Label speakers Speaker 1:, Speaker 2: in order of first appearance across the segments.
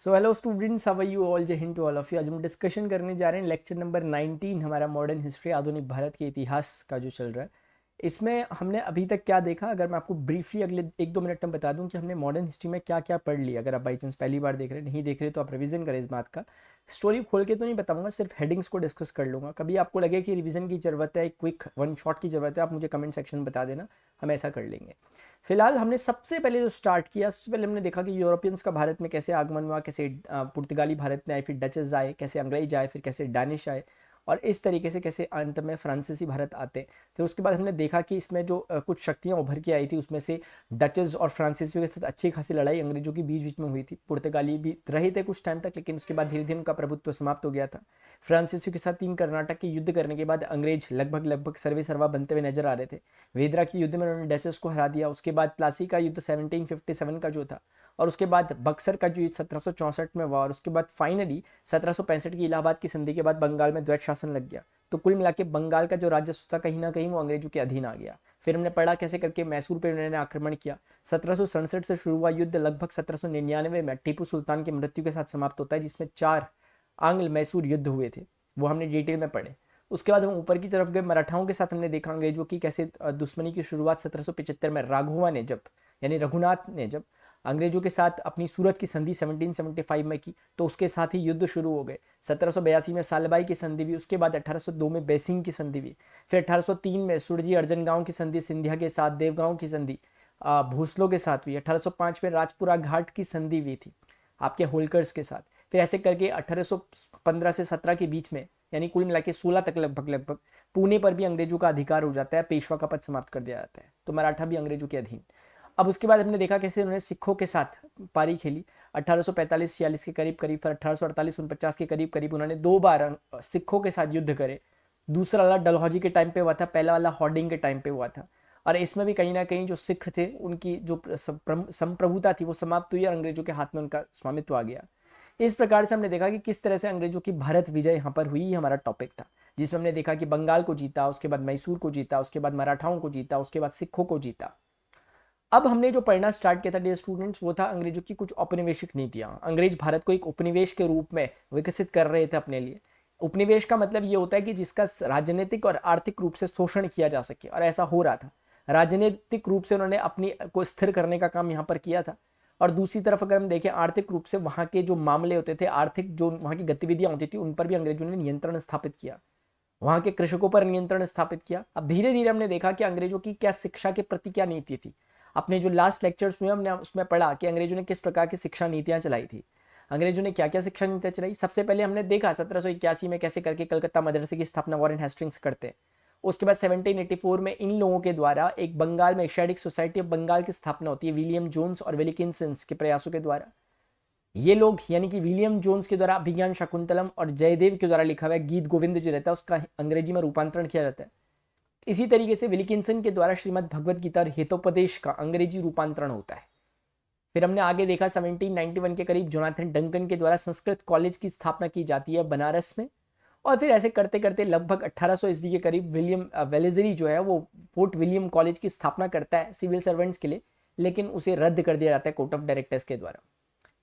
Speaker 1: So hello students, how are you all? Jai Hind to all of you. आज हम discussion करने जा रहे हैं लेक्चर नंबर 19, हमारा मॉडर्न हिस्ट्री, आधुनिक भारत के इतिहास का जो चल रहा है। इसमें हमने अभी तक क्या देखा, अगर मैं आपको ब्रीफली अगले 1-2 मिनट में बता दूं कि हमने मॉडर्न हिस्ट्री में क्या क्या पढ़ लिया। अगर आप बाई चांस पहली बार देख रहे नहीं देख रहे तो आप रिवीजन करें इस बात का। स्टोरी खोल के तो नहीं बताऊंगा, सिर्फ हेडिंग्स को डिस्कस कर लूंगा। कभी आपको लगे कि रिवीजन की ज़रूरत है, क्विक वन शॉट की ज़रूरत है, आप मुझे कमेंट सेक्शन में बता देना, हम ऐसा कर लेंगे। फिलहाल हमने सबसे पहले जो स्टार्ट किया, सबसे पहले हमने देखा कि यूरोपियंस का भारत में कैसे आगमन हुआ, कैसे पुर्तगाली भारत में आए, फिर डचेस आए, कैसे अंग्रेज आए, फिर कैसे डैनिश आए, और इस तरीके से कैसे अंत में फ्रांसीसी भारत आते। फिर उसके बाद हमने देखा कि इसमें जो कुछ शक्तियां उभर के आई थी, उसमें से डचेस और फ्रांसीसियों के साथ अच्छी खासी लड़ाई अंग्रेजों की बीच बीच में हुई थी। पुर्तगाली भी रहे थे कुछ टाइम तक, लेकिन उसके बाद धीरे धीरे उनका प्रभुत्व समाप्त हो गया था। फ्रांसीसियों के साथ 3 कर्नाटक के युद्ध करने के बाद अंग्रेज लगभग लगभग सर्वे सर्वा बनते हुए नजर आ रहे थे। वेदरा के युद्ध में उन्होंने डचेस को हरा दिया। उसके बाद प्लासी का युद्ध 1757 का जो था, और उसके बाद बक्सर का जो युद्ध 1764 में हुआ, और उसके बाद फाइनली 1765 की इलाहाबाद की संधि के बाद बंगाल में द्वैत शासन लग गया। तो कुल मिला के बंगाल का जो राजस्व था कहीं ना कहीं वो अंग्रेजों के अधीन आ गया। फिर हमने पढ़ा कैसे करके मैसूर पर उन्होंने आक्रमण किया। 1767 से शुरू हुआ युद्ध लगभग 1799 में टीपू सुल्तान की मृत्यु के साथ समाप्त होता है, जिसमें 4 आंग्ल मैसूर युद्ध हुए थे, वो हमने डिटेल में पढ़े। उसके बाद हम ऊपर की तरफ गए, मराठाओं के साथ हमने देखा अंग्रेजों की कैसे दुश्मनी की शुरुआत 1775 में राघुआ ने जब, यानी रघुनाथ ने जब अंग्रेजों के साथ अपनी सूरत की संधि 1775 में की, तो उसके साथ ही युद्ध शुरू हो गए। 1782 में सालबाई की संधि हुई, उसके बाद 1802 में बेसिंग की संधि हुई, फिर 1803 में सुरजी अर्जन गांव की संधि सिंधिया के साथ, देवगांव की संधि भोसलों के साथ हुई। 1805 में राजपुरा घाट की संधि हुई थी आपके होलकर्स के साथ। फिर ऐसे करके 1815 से 17 के बीच में, यानी कुल मिला के 16 तक लगभग लगभग, पुणे पर भी अंग्रेजों का अधिकार हो जाता है, पेशवा का पद समाप्त कर दिया जाता है, तो मराठा भी अंग्रेजों के अधीन। अब उसके बाद हमने देखा कैसे उन्होंने सिखों के साथ पारी खेली 1845-46 के करीब करीब, फिर 1848-49 के करीब करीब उन्होंने 2 बार सिखों के साथ युद्ध करे। दूसरा वाला डलहौजी के टाइम पे हुआ था, पहला वाला हॉर्डिंग के टाइम पे हुआ था, और इसमें भी कहीं ना कहीं जो सिख थे उनकी जो संप्रभुता थी वो समाप्त हुई और अंग्रेजों के हाथ में उनका स्वामित्व आ गया। इस प्रकार से हमने देखा कि किस तरह से अंग्रेजों की भारत विजय यहाँ पर हुई, हमारा टॉपिक था, जिसमें हमने देखा कि बंगाल को जीता, उसके बाद मैसूर को जीता, उसके बाद मराठाओं को जीता, उसके बाद सिखों को जीता। अब हमने जो पढ़ना स्टार्ट किया था डियर स्टूडेंट्स, वो था अंग्रेजों की कुछ औपनिवेशिक नीतियां। अंग्रेज भारत को एक उपनिवेश के रूप में विकसित कर रहे थे अपने लिए। उपनिवेश का मतलब ये होता है कि जिसका राजनीतिक और आर्थिक रूप से शोषण किया जा सके, और ऐसा हो रहा था। राजनीतिक रूप से उन्होंने अपनी को स्थिर करने का काम यहाँ पर किया था, और दूसरी तरफ अगर हम देखें आर्थिक रूप से वहाँ के जो मामले होते थे, आर्थिक जो वहाँ की गतिविधियां होती थी, उन पर भी अंग्रेजों ने नियंत्रण स्थापित किया। वहाँ के कृषकों पर नियंत्रण स्थापित किया। अब धीरे धीरे हमने देखा कि अंग्रेजों की क्या शिक्षा के प्रति क्या नीति थी। अपने जो लास्ट लेक्चर्स हुए हमने उसमें पढ़ा कि अंग्रेजों ने किस प्रकार की शिक्षा नीतियां चलाई थी। अंग्रेजों ने क्या क्या शिक्षा नीतियां चलाई, सबसे पहले हमने देखा 1781 में कैसे करके कलकत्ता मदरसे की स्थापना वॉरेन हेस्टिंग्स करते हैं। उसके बाद 1784 में इन लोगों के द्वारा एक बंगाल में एशियाटिक सोसाइटी ऑफ बंगाल की स्थापना होती है, विलियम जोन्स और विलिकिंसन्स के प्रयासों के द्वारा। ये लोग यानी कि विलियम जोन्स के द्वारा अभिज्ञान शाकुंतलम, और जयदेव के द्वारा लिखा हुआ गीत गोविंद जो रहता है उसका अंग्रेजी में रूपांतरण किया जाता है। इसी तरीके से विलिकिंसन के द्वारा श्रीमद् भगवद गीता और हितोपदेश का अंग्रेजी रूपांतरण होता है। फिर हमने आगे देखा 1791 के करीब जोनाथन डंकन के द्वारा संस्कृत कॉलेज की स्थापना की जाती है बनारस में। और फिर ऐसे करते करते लगभग 1800 ईस्वी के करीब विलियम वेलेजरी जो है वो फोर्ट विलियम कॉलेज की स्थापना करता है सिविल सर्वेंट्स के लिए, लेकिन उसे रद्द कर दिया जाता है कोर्ट ऑफ डायरेक्टर्स के द्वारा।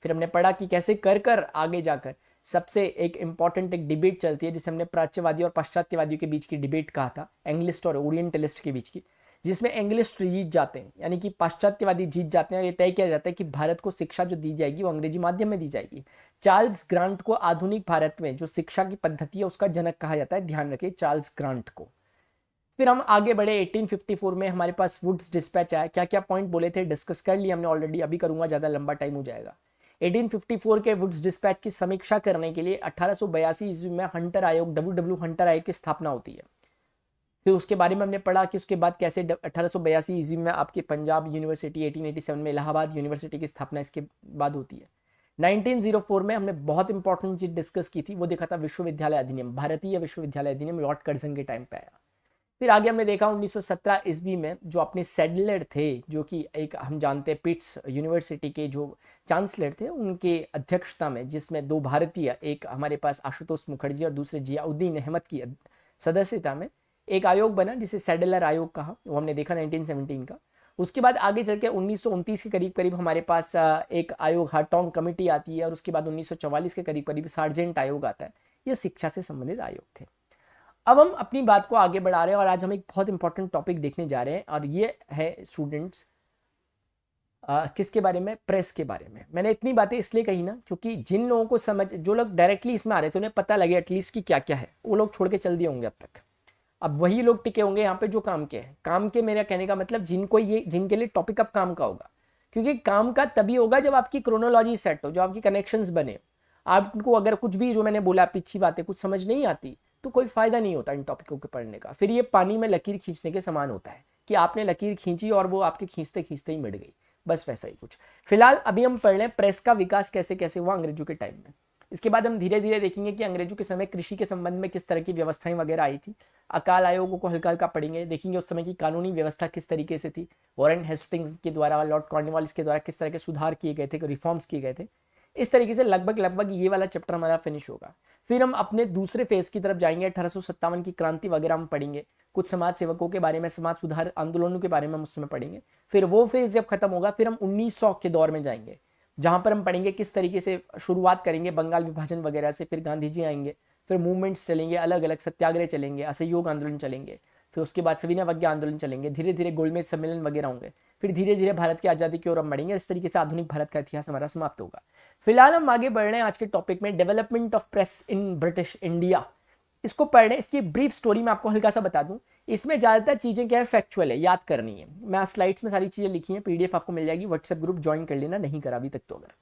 Speaker 1: फिर हमने पढ़ा कि कैसे कर कर आगे जाकर सबसे एक इंपॉर्टेंट एक डिबेट चलती है, जिसे हमने प्राच्यवादी और पाश्चात्यवादियों के बीच की डिबेट कहा था, एंग्लिस्ट और ओरिएंटलिस्ट के बीच की, जिसमें एंग्लिस्ट जीत जाते हैं, यानी कि पाश्चात्यवादी जीत जाते हैं, और ये तय किया जाता है कि भारत को शिक्षा जो दी जाएगी वो अंग्रेजी माध्यम में दी जाएगी। चार्ल्स ग्रांट को आधुनिक भारत में जो शिक्षा की पद्धति है उसका जनक कहा जाता है, ध्यान रखिए चार्ल्स ग्रांट को। फिर हम आगे बढ़े 1854 में हमारे पास वुड्स डिस्पैच आया। क्या क्या पॉइंट बोले थे डिस्कस कर लिया हमने ऑलरेडी, अभी करूंगा, ज्यादा लंबा टाइम हो जाएगा। 1854 के वुड्स डिस्पैच की समीक्षा करने के लिए 1882 ईस्वी में हंटर आयोग, डब्ल्यू हंटर आयोग की स्थापना होती है। फिर उसके बारे में हमने पढ़ा कि उसके बाद कैसे 1882 ईस्वी में आपके पंजाब यूनिवर्सिटी, 1887 में इलाहाबाद यूनिवर्सिटी की स्थापना इसके बाद होती है। 1904 में हमने बहुत इंपॉर्टेंट चीज डिस्कस की थी, वो देखा था विश्वविद्यालय अधिनियम, भारतीय विश्वविद्यालय अधिनियम, लॉर्ड कर्जन के टाइम पे आया। फिर आगे हमने देखा 1917 ईस्वी में जो अपने सैडलर थे, जो कि एक हम जानते हैं पिट्स यूनिवर्सिटी के जो चांसलर थे, उनके अध्यक्षता में, जिसमें 2 भारतीय, एक हमारे पास आशुतोष मुखर्जी और दूसरे जियाउद्दीन अहमद की सदस्यता में एक आयोग बना जिसे सैडलर आयोग कहा, वो हमने देखा 1917 का। उसके बाद आगे चल के 1929 के करीब करीब हमारे पास एक आयोग हार्टोंग कमेटी आती है, और उसके बाद 1944 के करीब करीब सार्जेंट आयोग आता है। ये शिक्षा से संबंधित आयोग थे। अब हम अपनी बात को आगे बढ़ा रहे हैं और आज हम एक बहुत इंपॉर्टेंट टॉपिक देखने जा रहे हैं, और ये है स्टूडेंट्स किसके बारे में, प्रेस के बारे में। मैंने इतनी बातें इसलिए कही ना, क्योंकि जिन लोगों को समझ, जो लोग डायरेक्टली इसमें आ रहे थे उन्हें पता लगे एटलीस्ट कि क्या क्या है, वो लोग छोड़ के चल दिए होंगे अब तक। अब वही लोग टिके होंगे यहाँ पे जो काम के हैं। काम के मेरा कहने का मतलब जिनके लिए टॉपिक अब काम का होगा, क्योंकि काम का तभी होगा जब आपकी क्रोनोलॉजी सेट हो, जो आपकी कनेक्शंस बने। आपको अगर कुछ भी जो मैंने बोला पीछे बातें कुछ समझ नहीं आती तो कोई फायदा नहीं होता इन टॉपिकों के पढ़ने का। फिर ये पानी में लकीर खींचने के समान होता है कि आपने लकीर खींची और वो आपके खींचते खींचते ही मिट गई, बस वैसा ही कुछ। फिलहाल अभी हम पढ़ लें प्रेस का विकास कैसे कैसे हुआ अंग्रेजों के टाइम में। इसके बाद हम धीरे धीरे देखेंगे कि अंग्रेजों के समय कृषि के संबंध में किस तरह की व्यवस्थाएं वगैरह आई थी। अकाल आयोगों को हल्का हल्का पढ़ेंगे, देखेंगे उस समय की कानूनी व्यवस्था किस तरीके से थी, वॉरेन हेस्टिंग्स के द्वारा, लॉर्ड कॉर्नवालिस के द्वारा किस तरह के सुधार किए गए थे, रिफॉर्म्स किए गए थे। इस तरीके से लगभग ये वाला चैप्टर हमारा फिनिश होगा। फिर हम अपने दूसरे फेज की तरफ जाएंगे। 1857 की क्रांति वगैरह हम पढ़ेंगे, कुछ समाज सेवकों के बारे में, समाज सुधार आंदोलनों के बारे में हम उसमें पढ़ेंगे। फिर वो फेज जब खत्म होगा फिर हम 1900 के दौर में जाएंगे, जहां पर हम पढ़ेंगे किस तरीके से शुरुआत करेंगे बंगाल विभाजन वगैरह से, फिर गांधी जी आएंगे, फिर मूवमेंट्स चलेंगे, अलग अलग सत्याग्रह चलेंगे, असहयोग आंदोलन चलेंगे, फिर उसके बाद सविनय अवज्ञा आंदोलन चलेंगे, धीरे धीरे गोलमेज सम्मेलन वगैरह होंगे, फिर धीरे धीरे भारत की आज़ादी की ओर हम बढ़ेंगे। इस तरीके से आधुनिक भारत का इतिहास हमारा समाप्त होगा। फिलहाल हम आगे बढ़ रहे हैं आज के टॉपिक में, development of press in British India. इसको पढ़ने, इसकी ब्रीफ स्टोरी मैं आपको हल्का सा बता दूं। इसमें ज़्यादातर चीज़ें क्या है, फैक्चुअल है, याद करनी है। मैं स्लाइड्स में सारी चीज़ें लिखी हैं, पीडीएफ आपको मिल जाएगी, व्हाट्सएप ग्रुप ज्वाइन कर लेना, नहीं करा अभी तक तो। अगर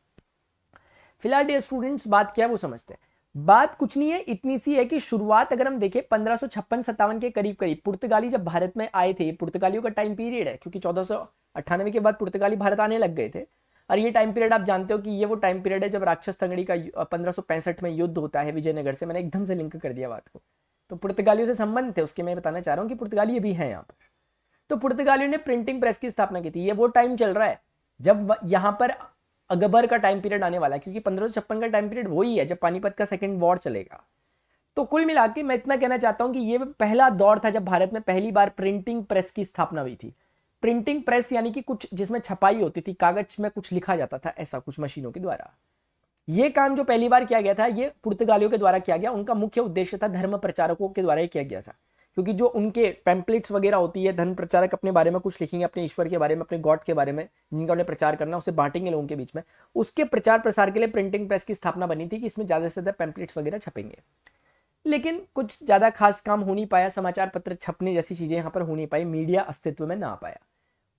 Speaker 1: फिलहाल डियर स्टूडेंट्स बात क्या है वो समझते हैं। बात कुछ नहीं है, इतनी सी है कि शुरुआत अगर हम देखें 1556-57 के करीब करीब पुर्तगाली जब भारत में आए थे, पुर्तगालियों का टाइम पीरियड है, क्योंकि 1498 के बाद पुर्तगाली भारत आने लग गए थे। और ये टाइम पीरियड आप जानते हो कि ये वो टाइम पीरियड है जब राक्षस तंगड़ी का 1565 में युद्ध होता है विजयनगर से। मैंने एकदम से लिंक कर दिया बात को, तो पुर्तगालियों से संबंध थे उसके। मैं बताना चाह रहा हूँ कि पुर्तगाली भी है यहाँ पर। तो पुर्तगालियों ने प्रिंटिंग प्रेस की स्थापना की थी। ये वो टाइम चल रहा है जब यहाँ पर अकबर का टाइम पीरियड आने वाला है, क्योंकि 1556 का टाइम पीरियड वही है जब पानीपत का सेकंड वॉर चलेगा। तो कुल मिला के मैं इतना कहना चाहता हूं कि ये पहला दौर था जब भारत में पहली बार प्रिंटिंग प्रेस की स्थापना हुई थी। प्रिंटिंग प्रेस यानी कि कुछ जिसमें छपाई होती थी, कागज में कुछ लिखा जाता था, ऐसा कुछ मशीनों के द्वारा। ये काम जो पहली बार किया गया था ये पुर्तगालियों के द्वारा किया गया। उनका मुख्य उद्देश्य था धर्म प्रचारकों के द्वारा ही किया गया था, क्योंकि जो उनके पैम्पलेट्स वगैरह होती है, धर्म प्रचारक अपने बारे में कुछ लिखेंगे, अपने ईश्वर के बारे में, अपने गॉड के बारे में, जिनका उन्हें प्रचार करना, उसे बांटेंगे लोगों के बीच में। उसके प्रचार प्रसार के लिए प्रिंटिंग प्रेस की स्थापना बनी थी कि इसमें ज्यादा से ज्यादा पैम्पलेट्स वगैरह छपेंगे। लेकिन कुछ ज्यादा खास काम हो नहीं पाया, समाचार पत्र छपने जैसी चीजें यहाँ पर हो नहीं पाई, मीडिया अस्तित्व में ना आ पाया।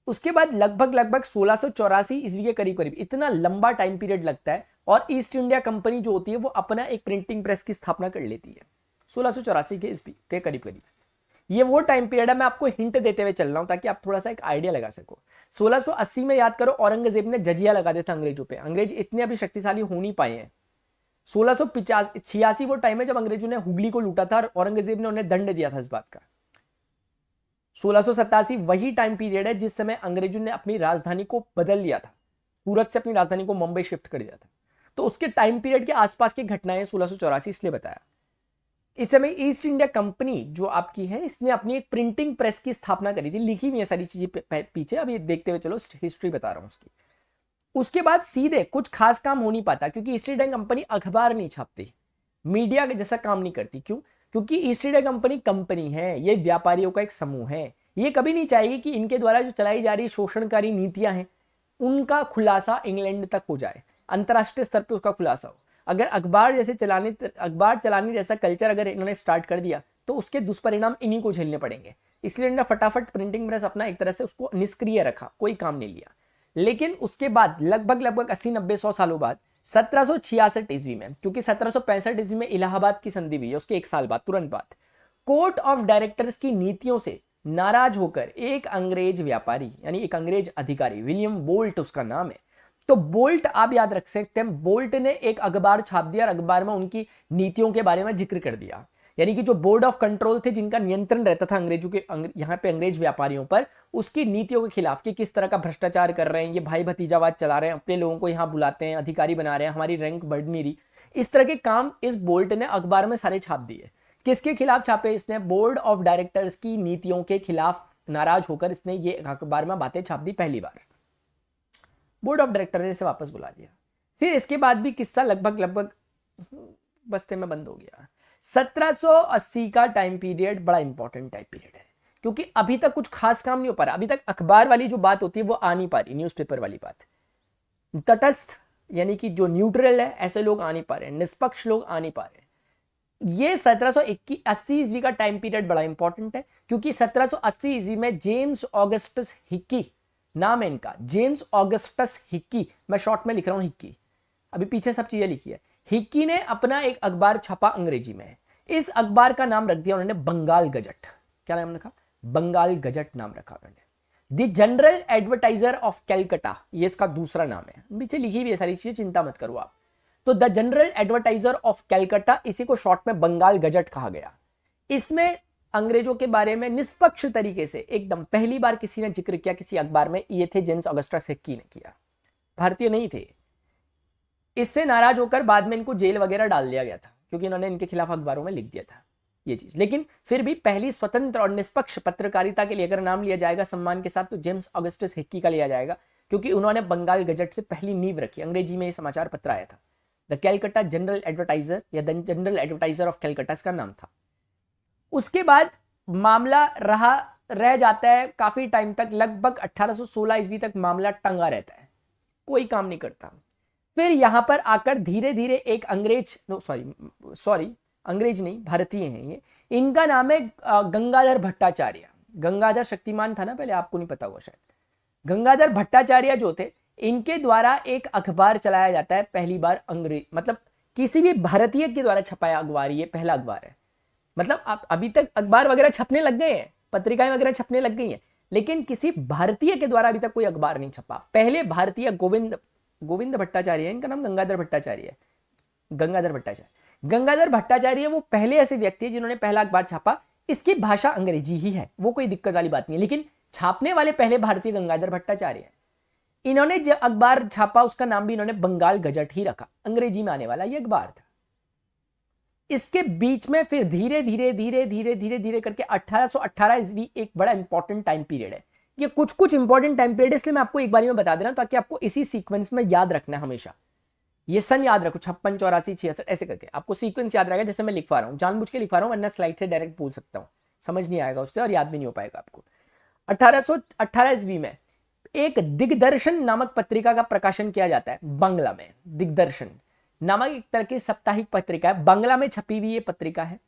Speaker 1: उसके बाद लगभग 1684 ईस्वी के करीब करीब, इतना लंबा टाइम पीरियड लगता है, और ईस्ट इंडिया कंपनी जो होती है वो अपना एक प्रिंटिंग प्रेस की स्थापना कर लेती है 1684 के ईस्वी के करीब करीब। ये वो टाइम पीरियड है, मैं आपको हिंट देते हुए चल रहा हूं ताकि आप थोड़ा सा एक आइडिया लगा सको। 1680 में याद करो औरंगजेब ने जजिया लगा दिया था अंग्रेजों पे। अंग्रेज इतने अभी शक्तिशाली हो नहीं पाए हैं। 1686 वो टाइम है जब अंग्रेजों ने हुगली को लूटा था और औरंगजेब ने उन्हें दंड दिया था इस बात का। 1687 वही टाइम पीरियड है जिस समय अंग्रेजों ने अपनी राजधानी को बदल लिया था, सूरत से अपनी राजधानी को मुंबई शिफ्ट कर दिया था। तो उसके टाइम पीरियड के आसपास की घटनाएं 1684 इसलिए बताया। इस समय ईस्ट इंडिया कंपनी जो आपकी है, इसने अपनी एक प्रिंटिंग प्रेस की स्थापना करी थी। लिखी हुई है सारी चीजें पीछे, अभी देखते हुए चलो, हिस्ट्री बता रहा हूं उसकी। उसके बाद सीधे कुछ खास काम हो नहीं पाता, क्योंकि ईस्ट इंडिया कंपनी अखबार नहीं छापती, मीडिया जैसा काम नहीं करती। क्यों? क्योंकि ईस्ट इंडिया कंपनी है, ये व्यापारियों का एक समूह है। ये कभी नहीं चाहेगी कि इनके द्वारा जो चलाई जा रही शोषणकारी नीतियां हैं उनका खुलासा इंग्लैंड तक हो जाए, अंतरराष्ट्रीय स्तर पर उसका खुलासा हो। अगर अखबार चलाने जैसा कल्चर अगर इन्होंने स्टार्ट कर दिया तो उसके दुष्परिणाम इन्हीं को झेलने पड़ेंगे। इसलिए इन्होंने फटाफट प्रिंटिंग प्रेस अपना एक तरह से उसको निष्क्रिय रखा, कोई काम नहीं लिया। लेकिन उसके बाद लगभग 80-90-100 सालों बाद 1766 ईस्वी में, क्योंकि 1765 ईस्वी में इलाहाबाद की संधि हुई है, उसके एक साल बाद, तुरंत बाद, कोर्ट ऑफ डायरेक्टर्स की नीतियों से नाराज होकर एक अंग्रेज व्यापारी यानी एक अंग्रेज अधिकारी, विलियम बोल्ट उसका नाम है। तो बोल्ट आप याद रख सकते हैं, बोल्ट ने एक अखबार छाप दिया और अखबार में उनकी नीतियों के बारे में जिक्र कर दिया। यानी कि जो बोर्ड ऑफ कंट्रोल थे, जिनका नियंत्रण रहता था अंग्रेजों के यहाँ पे अंग्रेज व्यापारियों पर, उसकी नीतियों के खिलाफ कि किस तरह का भ्रष्टाचार कर रहे हैं, ये भाई भतीजावाद चला रहे हैं, अपने लोगों को यहाँ बुलाते हैं, अधिकारी बना रहे हैं, हमारी रैंक बढ़ नहीं रही, इस तरह के काम इस बोल्ट ने अखबार में सारे छाप दिए। किसके खिलाफ छापे इसने? बोर्ड ऑफ डायरेक्टर्स की नीतियों के खिलाफ नाराज होकर इसने ये अखबार में बातें छाप दी पहली बार। बोर्ड ऑफ डायरेक्टर ने इसे वापस बुला लिया। फिर इसके बाद भी किस्सा लगभग बस्ते में बंद हो गया। 1780 का टाइम पीरियड बड़ा इंपॉर्टेंट टाइम पीरियड है, क्योंकि अभी तक कुछ खास काम नहीं हो पा रहा। अभी तक अखबार वाली जो बात होती है वो आ नहीं पा रही, न्यूज़पेपर वाली बात। तटस्थ यानी कि जो न्यूट्रल है ऐसे लोग आ नहीं पा रहे, निष्पक्ष लोग आ नहीं पा रहे। ये 1780 ईस्वी का टाइम पीरियड बड़ा इंपॉर्टेंट है, क्योंकि 1780 ईस्वी में जेम्स ऑगस्टस हिक्की नाम है इनका, जेम्स ऑगस्टस हिक्की, मैं शॉर्ट में लिख रहा हूं हिक्की, अभी पीछे सब चीजें लिखी है। हिक्की ने अपना एक अखबार छापा अंग्रेजी में। इस अखबार का नाम रख दिया उन्होंने बंगाल गजट। क्या नाम रखा? बंगाल गजट नाम रखा उन्होंने। The general advertiser of Calcutta, ये इसका दूसरा नाम है, नीचे लिखी हुई है सारी चीजें, चिंता मत करो आप। तो the general advertiser of Calcutta, इसी को शॉर्ट में बंगाल गजट कहा गया। इसमें अंग्रेजों के बारे में निष्पक्ष तरीके से एकदम पहली बार किसी ने जिक्र किया किसी अखबार में, ये थे जेम्स ऑगस्टस हिक्की ने किया, भारतीय नहीं थे। इससे नाराज होकर बाद में इनको जेल वगैरह डाल दिया गया था, क्योंकि इन्होंने इनके खिलाफ अखबारों में लिख दिया था ये चीज। लेकिन फिर भी पहली स्वतंत्र और निष्पक्ष पत्रकारिता के लिए अगर नाम लिया जाएगा सम्मान के साथ, तो जेम्स ऑगस्टस हिक्की का लिया जाएगा, क्योंकि उन्होंने बंगाल गजट से पहली नींव रखी। अंग्रेजी में ये समाचार पत्र आया था, द कैलकाटा जनरल एडवर्टाइजर या the general advertiser of Calcutta इसका नाम था। उसके बाद मामला रह जाता है काफी टाइम तक, लगभग 1816 ईस्वी तक मामला टंगा रहता है, कोई काम नहीं करता। फिर यहां पर आकर धीरे धीरे एक अंग्रेज, अंग्रेज नहीं, भारतीय हैं ये, इनका नाम है गंगाधर भट्टाचार्य। गंगाधर शक्तिमान था ना पहले, आपको नहीं पता होगा शायद। गंगाधर भट्टाचार्य जो थे, इनके द्वारा एक अखबार चलाया जाता है पहली बार, अंग्रेज मतलब किसी भी भारतीय के द्वारा छपाया अखबार, ये पहला अखबार है। मतलब आप अभी तक अखबार वगैरह छपने लग गए हैं, पत्रिकाएं वगैरह छपने लग गई हैं, लेकिन किसी भारतीय के द्वारा अभी तक कोई अखबार नहीं छपा। पहले भारतीय गोविंद भट्टाचार्य है, इनका नाम गंगाधर भट्टाचार्य है। गंगाधर भट्टाचार्य वो पहले ऐसे व्यक्ति है जिन्होंने पहला अखबार छापा। इसकी भाषा अंग्रेजी ही है, वो कोई दिक्कत वाली बात नहीं है, लेकिन छापने वाले पहले भारतीय गंगाधर भट्टाचार्य है। इन्होंने जो अखबार छापा उसका नाम भी इन्होंने बंगाल गजट ही रखा, अंग्रेजी में आने वाला ये अखबार था। इसके बीच में फिर धीरे धीरे करके 1818 ईस्वी एक बड़ा इंपॉर्टेंट टाइम पीरियड है। ये कुछ इंपॉर्टेंट टाइम पीरियड, इसलिए मैं आपको एक बारी में बता दे रहा हूं ताकि आपको इसी सीक्वेंस में याद रखना है हमेशा। ये सन याद रखो, 56, 84, 66 ऐसे करके आपको सीक्वेंस याद रहेगा, जैसे मैं लिखवा रहा हूं, जानबूझ के लिखवा रहा हूं, वरना स्लाइड से डायरेक्ट बोल सकता हूं, समझ नहीं आएगा उससे और याद भी नहीं हो पाएगा आपको। 1818 ईस्वी में एक दिग्दर्शन नामक पत्रिका का प्रकाशन किया जाता है बांग्ला में। दिग्दर्शन नामक एक तरह की साप्ताहिक पत्रिका है, बांग्ला में छपी हुई ये पत्रिका है।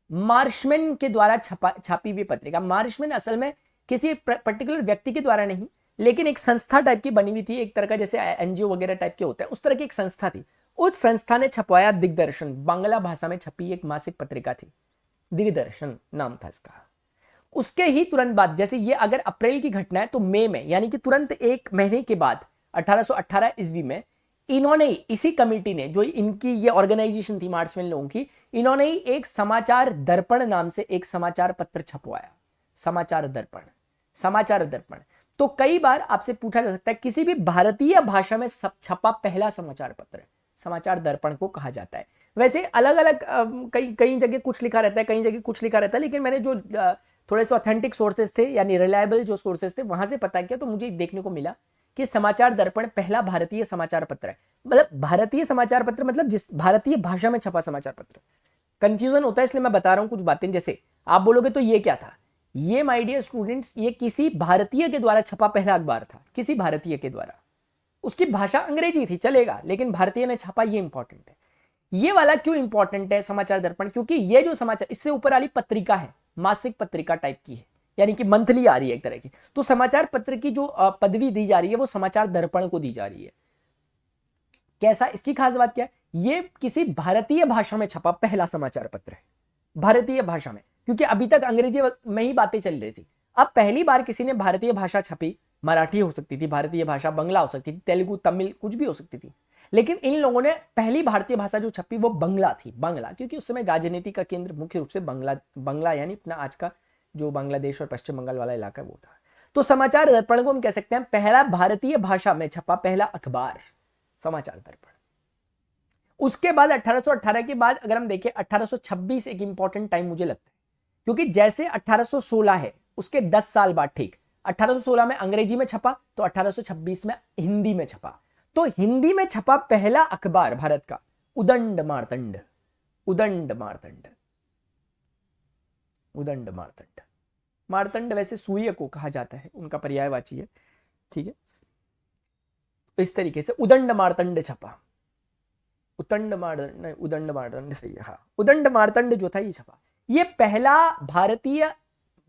Speaker 1: मार्शमैन के द्वारा छापी हुई पत्रिका। मार्शमैन असल में किसी पर्टिकुलर व्यक्ति के द्वारा नहीं, लेकिन एक संस्था टाइप की बनी हुई थी, एक तरह का जैसे एनजीओ वगैरह टाइप के होते हैं, उस तरह की एक संस्था थी। उस संस्था ने छपवाया दिग्दर्शन, बांग्ला भाषा में छपी एक मासिक पत्रिका थी, दिग्दर्शन नाम था इसका। उसके ही तुरंत बाद, जैसे ये अगर अप्रैल की घटना है तो मई में, यानी कि तुरंत एक महीने के बाद 1818 ईस्वी में इन्होंने, इसी कमेटी ने, जो इनकी ये ऑर्गेनाइजेशन थी मार्शमैन लोगों की, इन्होंने ही एक समाचार दर्पण नाम से एक समाचार पत्र छपवाया। समाचार दर्पण। तो कई बार आपसे पूछा जा सकता है किसी भी भारतीय भाषा में छपा पहला समाचार पत्र, समाचार दर्पण को कहा जाता है। वैसे अलग अलग कई जगह कुछ लिखा रहता है, कई जगह कुछ लिखा रहता है, लेकिन मैंने जो थोड़े से ऑथेंटिक सोर्सेज थे यानी रिलायबल जो सोर्सेज थे वहां से पता किया, तो मुझे देखने को मिला कि समाचार दर्पण पहला भारतीय समाचार पत्र है। मतलब भारतीय समाचार पत्र मतलब जिस भारतीय भाषा में छपा समाचार पत्र। कंफ्यूजन होता है इसलिए मैं बता रहा हूं कुछ बातें, जैसे आप बोलोगे तो ये क्या था, ये माय डियर स्टूडेंट्स, ये किसी भारतीय के द्वारा छपा पहला अखबार था, किसी भारतीय के द्वारा। उसकी भाषा अंग्रेजी थी, चलेगा, लेकिन भारतीय ने छपा, ये इंपॉर्टेंट है। ये वाला क्यों इंपॉर्टेंट है समाचार दर्पण, क्योंकि ये जो समाचार, इससे ऊपर वाली पत्रिका है मासिक पत्रिका टाइप की है, यानी कि मंथली आ रही है एक तरह की, तो समाचार पत्र की जो पदवी दी जा रही है वो समाचार दर्पण को दी जा रही है। कैसा, इसकी खास बात क्या है, ये किसी भारतीय भाषा में छपा पहला समाचार पत्र है, भारतीय भाषा में, क्योंकि अभी तक अंग्रेजी में ही बातें चल रही थी। अब पहली बार किसी ने भारतीय भाषा छपी, मराठी हो सकती थी भारतीय भाषा, बंगला हो सकती थी, तेलुगु, तमिल, कुछ भी हो सकती थी, लेकिन इन लोगों ने पहली भारतीय भाषा जो छपी वो बंगला थी। बंगला क्योंकि उस समय राजनीति का केंद्र मुख्य रूप से बंगला यानी अपना आज का जो बांग्लादेश और पश्चिम बंगाल वाला इलाका वो था। तो समाचार दर्पण को हम कह सकते हैं पहला भारतीय भाषा में छपा पहला अखबार, समाचार दर्पण। उसके बाद 1818 के बाद अगर हम देखें 1826 एक इंपॉर्टेंट टाइम मुझे लगता है, क्योंकि जैसे 1816 है उसके 10 साल बाद ठीक 1816 में अंग्रेजी में छपा, तो 1826 में हिंदी में छपा। तो हिंदी में छपा पहला अखबार भारत का उदंड मार्तंड। उदंड मार्तंड, उदंड मार्तंड। मार्तंड वैसे सूर्य को कहा जाता है, उनका पर्यायवाची है, ठीक है। इस तरीके से उदंड मार्तंड छपा। उदंड मार्तंड, उदंड मार्तंड सही है, हाँ, उदंड मार्तंड जो था ये छपा। ये पहला भारतीय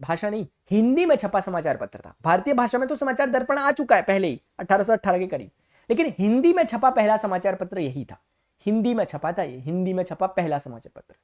Speaker 1: भाषा नहीं, हिंदी में छपा समाचार पत्र था। भारतीय भाषा में तो समाचार दर्पण आ चुका है पहले ही 1818 के करीब, लेकिन हिंदी में छपा पहला समाचार पत्र यही था। हिंदी में छपा था ये, हिंदी में छपा पहला समाचार पत्र।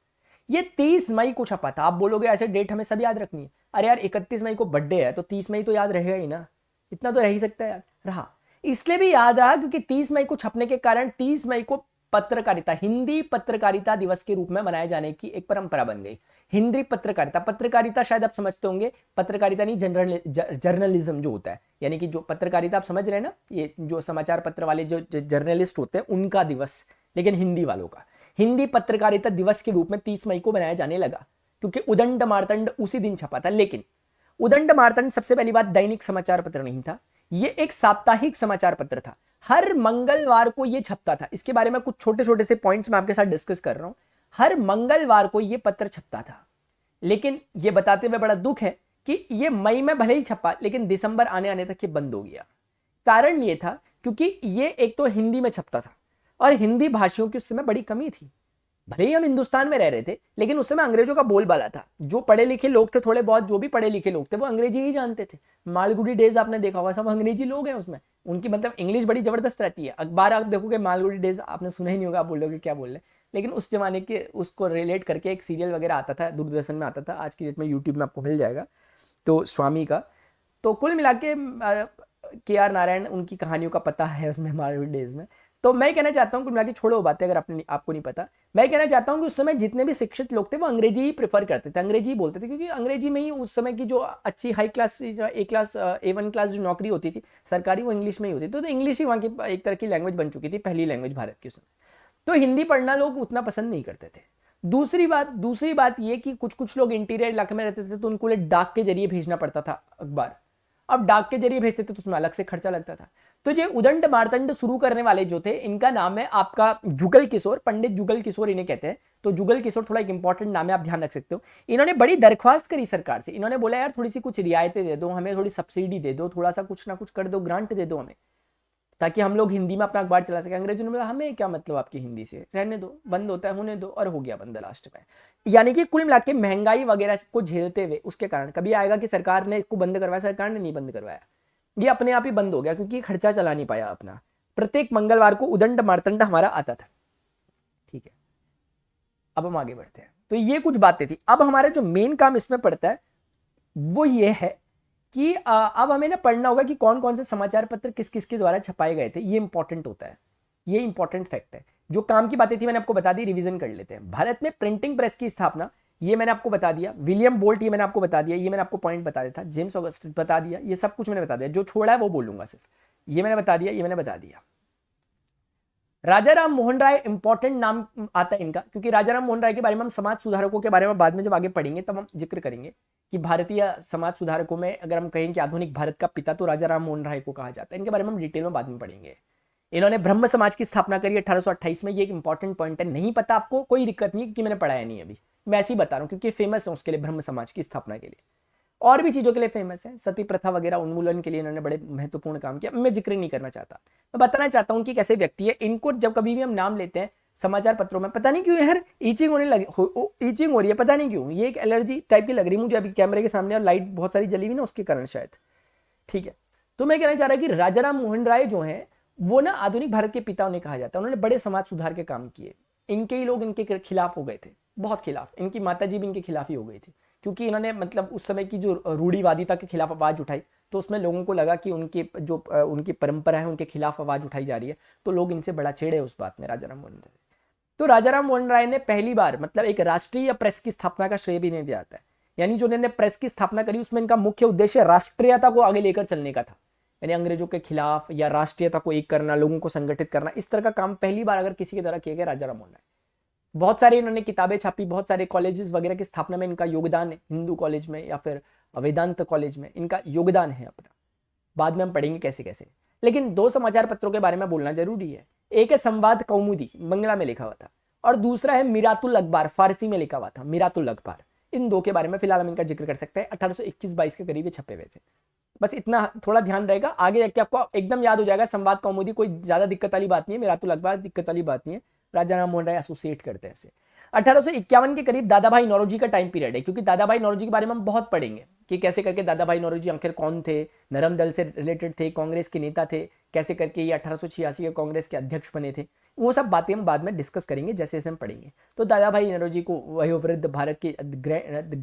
Speaker 1: ये 30 मई को छपा था। आप बोलोगे ऐसे डेट हमें सब याद रखनी है, अरे यार 31 मई को बर्थडे है तो 30 मई तो याद रहेगा ही ना, इतना तो रह ही सकता है यार। रहा, इसलिए भी याद रहा क्योंकि 30 मई को छपने के कारण 30 मई को पत्रकारिता, हिंदी पत्रकारिता दिवस के रूप में मनाए जाने की एक परंपरा बन गई। हिंदी पत्रकारिता, पत्रकारिता शायद आप समझते होंगे, पत्रकारिता नहीं जर्नलिज्म जो होता है, यानी कि जो पत्रकारिता आप समझ रहे हैं ना, ये जो समाचार पत्र वाले जो जर्नलिस्ट होते हैं उनका दिवस, लेकिन हिंदी वालों का। हिंदी पत्रकारिता दिवस के रूप में 30 मई को मनाया जाने लगा क्योंकि उदंड मार्तंड उसी दिन छपा था। लेकिन उदंड मार्तंड सबसे पहली बात दैनिक समाचार पत्र नहीं था, ये एक साप्ताहिक समाचार पत्र था। हर मंगलवार को ये छपता था। इसके बारे में कुछ छोटे छोटे से पॉइंट्स मैं आपके साथ डिस्कस कर रहा हूं। हर मंगलवार को ये पत्र छपता था, लेकिन ये बताते हुए बड़ा दुख है कि ये मई में भले ही छपा लेकिन दिसंबर आने आने तक ये बंद हो गया। कारण ये था क्योंकि ये एक तो हिंदी में छपता था और हिंदी भाषियों की उस समय बड़ी कमी थी। भले ही हम हिंदुस्तान में रह रहे थे लेकिन उस समय अंग्रेजों का बोलबाला था। जो पढ़े लिखे लोग थे, थोड़े बहुत जो भी पढ़े लिखे लोग थे, वो अंग्रेजी ही जानते थे। मालगुडी डेज आपने देखा होगा, सब अंग्रेजी लोग हैं उसमें, उनकी मतलब इंग्लिश बड़ी जबरदस्त रहती है। अखबार आप देखोगे मालगुडी डेज आपने सुना ही नहीं होगा, आप बोलोगे क्या बोल रहे, लेकिन उस जमाने के उसको रिलेट करके एक सीरियल वगैरह आता था, दूरदर्शन में आता था, आज की डेट में यूट्यूब में आपको मिल जाएगा, तो स्वामी का। तो कुल मिला के आर नारायण उनकी कहानियों का पता है उसमें मालगुडी डेज में। तो मैं कहना चाहता हूँ, कुल मिला के छोड़ो बातें अगर आपको नहीं पता, मैं कहना चाहता हूँ कि उस समय जितने भी शिक्षित लोग थे वो अंग्रेजी ही प्रेफर करते थे, अंग्रेजी ही बोलते थे, क्योंकि अंग्रेजी में ही उस समय की जो अच्छी हाई क्लास, ए क्लास, A1 क्लास जो नौकरी होती थी सरकारी, वो इंग्लिश में ही होती थी। तो इंग्लिश ही वहाँ की एक तरह की लैंग्वेज बन चुकी थी, पहली लैंग्वेज भारत की उस समय। तो हिंदी पढ़ना लोग उतना पसंद नहीं करते थे। दूसरी बात ये कि कुछ कुछ लोग इंटीरियर इलाके में रहते थे तो उनको डाक के जरिए भेजना पड़ता था अखबार। अब डाक के जरिए भेजते थे तो उसमें अलग से खर्चा लगता था। तो ये उदंड मार्तंड शुरू करने वाले जो थे, इनका नाम है आपका जुगल किशोर, पंडित जुगल किशोर इन्हें कहते हैं। तो जुगल किशोर थोड़ा एक इंपॉर्टेंट नाम है, आप ध्यान रख सकते हो। इन्होंने बड़ी दरख्वास्त करी सरकार से, इन्होंने बोला यार थोड़ी सी कुछ रियायतें दे दो हमें, थोड़ी सब्सिडी दे दो, थोड़ा सा कुछ ना कुछ कर दो, ग्रांट दे दो हमें, ताकि हम लोग हिंदी में अपना अखबार चला सके। अंग्रेजों ने बोला हमें क्या मतलब आपकी हिंदी से, रहने दो, बंद होता है होने दो, और हो गया बंद लास्ट में। यानी कि कुल मिला के महंगाई वगैरह को झेलते हुए उसके कारण कभी आएगा कि सरकार ने इसको बंद करवाया, सरकार ने नहीं बंद करवाया, ये अपने आप ही बंद हो गया क्योंकि खर्चा चला नहीं पाया अपना। प्रत्येक मंगलवार को उदंड मार्तंड हमारा आता था, ठीक है। अब हम आगे बढ़ते हैं। तो ये कुछ बातें थी। अब हमारा जो मेन काम इसमें पड़ता है वो ये है कि अब हमें ना पढ़ना होगा कि कौन कौन से समाचार पत्र किस किस के द्वारा छपाए गए थे। ये इंपॉर्टेंट होता है, ये इंपॉर्टेंट फैक्ट है। जो काम की बातें थी मैंने आपको बता दी, रिवीजन कर लेते हैं। भारत में प्रिंटिंग प्रेस की स्थापना, ये मैंने आपको बता दिया। विलियम बोल्ट, ये मैंने आपको बता दिया, ये मैंने आपको पॉइंट बता दिया था। जेम्स ऑगस्टिन बता दिया, ये सब कुछ मैंने बता दिया। जो छोड़ा है वो बोलूंगा सिर्फ, ये मैंने बता दिया, ये मैंने बता दिया। राजा राम मोहन राय इंपॉर्टेंट नाम आता है इनका, क्योंकि राजा राम मोहन राय के बारे में हम समाज सुधारकों के बारे में बाद में जब आगे पढ़ेंगे तब हम जिक्र करेंगे कि भारतीय समाज सुधारकों में अगर हम कहें कि आधुनिक भारत का पिता तो राजा राम मोहन राय को कहा जाता है। इनके बारे में हम डिटेल में बाद में पढ़ेंगे। इन्होंने ब्रह्म समाज की स्थापना करी 1828 में। ये एक इंपॉर्टेंट पॉइंट है, नहीं पता आपको कोई दिक्कत नहीं, क्योंकि मैंने पढ़ाया नहीं अभी, मैं ऐसे ही बता रहा हूँ क्योंकि फेमस है उसके लिए, ब्रह्म समाज की स्थापना के लिए, और भी चीजों के लिए फेमस है। सती प्रथा वगैरह उन्मूलन के लिए इन्होंने बड़े महत्वपूर्ण काम किया, मैं जिक्र नहीं करना चाहता। मैं बताना चाहता हूं कि कैसे व्यक्ति है। इनको जब कभी भी हम नाम लेते हैं समाचार पत्रों में, पता नहीं क्यों यार ईचिंग होने लगी, ईचिंग हो रही है, पता नहीं क्यों, ये एक एलर्जी टाइप की लग रही है मुझे अभी कैमरे के सामने, और लाइट बहुत सारी जली हुई ना उसके कारण शायद, ठीक है। तो मैं कहना चाह रहा कि राजा राम मोहन राय जो है वो ना आधुनिक भारत के पिता उन्हें कहा जाता है। उन्होंने बड़े समाज सुधार के काम किए। इनके ही लोग इनके खिलाफ हो गए थे, बहुत खिलाफ। इनकी माताजी भी इनके खिलाफ ही हो गई थी, क्योंकि इन्होंने मतलब उस समय की जो रूढ़िवादिता के खिलाफ आवाज उठाई, तो उसमें लोगों को लगा कि उनकी जो उनकी परंपरा है उनके खिलाफ आवाज उठाई जा रही है, तो लोग इनसे बड़ा चिढ़े उस बात में, राजा राम मोहन राय। तो राजा राम मोहन राय ने पहली बार मतलब एक राष्ट्रीय प्रेस की स्थापना का श्रेय भी इन्हें दिया जाता है। यानी जो इन्होंने प्रेस की स्थापना करी उसमें इनका मुख्य उद्देश्य राष्ट्रीयता को आगे लेकर चलने का था, यानी अंग्रेजों के खिलाफ या राष्ट्रीयता को एक करना, लोगों को संगठित करना, इस तरह का काम पहली बार अगर किसी के द्वारा किया गया राजा राम मोहन राय। बहुत सारे इन्होंने किताबें छापी, बहुत सारे कॉलेजेस वगैरह की स्थापना में इनका योगदान है, हिंदू कॉलेज में या फिर वेदांत कॉलेज में इनका योगदान है अपना। बाद में हम पढ़ेंगे कैसे कैसे। लेकिन दो समाचार पत्रों के बारे में बोलना जरूरी है। एक है संवाद कौमुदी, बंगला में लिखा हुआ था, और दूसरा है मिरातुल अखबार, फारसी में लिखा हुआ था, मिरातुल अखबार। इन दो के बारे में फिलहाल हम इनका जिक्र कर सकते हैं। 1821-22 के करीब ये छपे हुए थे। बस इतना थोड़ा ध्यान रहेगा, आगे जाके आपको एकदम याद हो जाएगा। संवाद कौमुदी कोई ज्यादा दिक्कत वाली बात नहीं है, मिरातुल अखबार दिक्कत वाली बात नहीं है। राजा राम मोहन राय एसोसिएट करते हैं इसे। 1851 के करीब दादा भाई नौरोजी का टाइम पीरियड है, क्योंकि दादा भाई नौरोजी के बारे में हम बहुत पढ़ेंगे कि कैसे करके दादा भाई नौरोजी आखिर कौन थे, नरम दल से रिलेटेड थे, कांग्रेस के नेता थे, कैसे करके ये 1886 के कांग्रेस के अध्यक्ष बने थे। वो सब बातें हम बाद में डिस्कस करेंगे जैसे जैसे हम पढ़ेंगे। तो दादा भाई नौरोजी को वयोवृद्ध भारत के द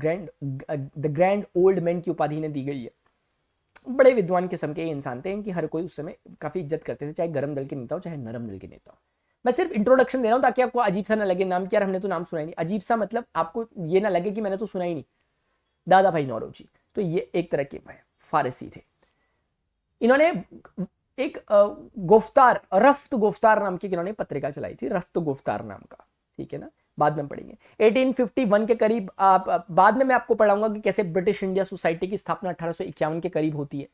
Speaker 1: ग्रैंड ओल्ड मैन की उपाधि ने दी गई है। बड़े विद्वान किस्म के इंसान थे, इनकी हर कोई उस समय काफी इज्जत करते थे, चाहे गर्म दल के नेता हो चाहे नरम दल के नेता हो। मैं सिर्फ इंट्रोडक्शन दे रहा हूं ताकि आपको अजीब सा ना लगे नाम कि यार हमने तो नाम सुना ही नहीं। अजीब सा मतलब आपको ये ना लगे कि मैंने तो सुना ही नहीं। दादा भाई नौरोजी तो ये एक तरह के फारसी थे। इन्होंने एक गुफ्तार, रफ्त गुफ्तार नाम की इन्होंने पत्रिका चलाई थी, रफ्त गुफ्तार नाम का, ठीक है ना, बाद में पढ़ेंगे। 1851 के करीब बाद में मैं आपको पढ़ाऊंगा कि कैसे ब्रिटिश इंडिया सोसाइटी की स्थापना 1851 के करीब होती है।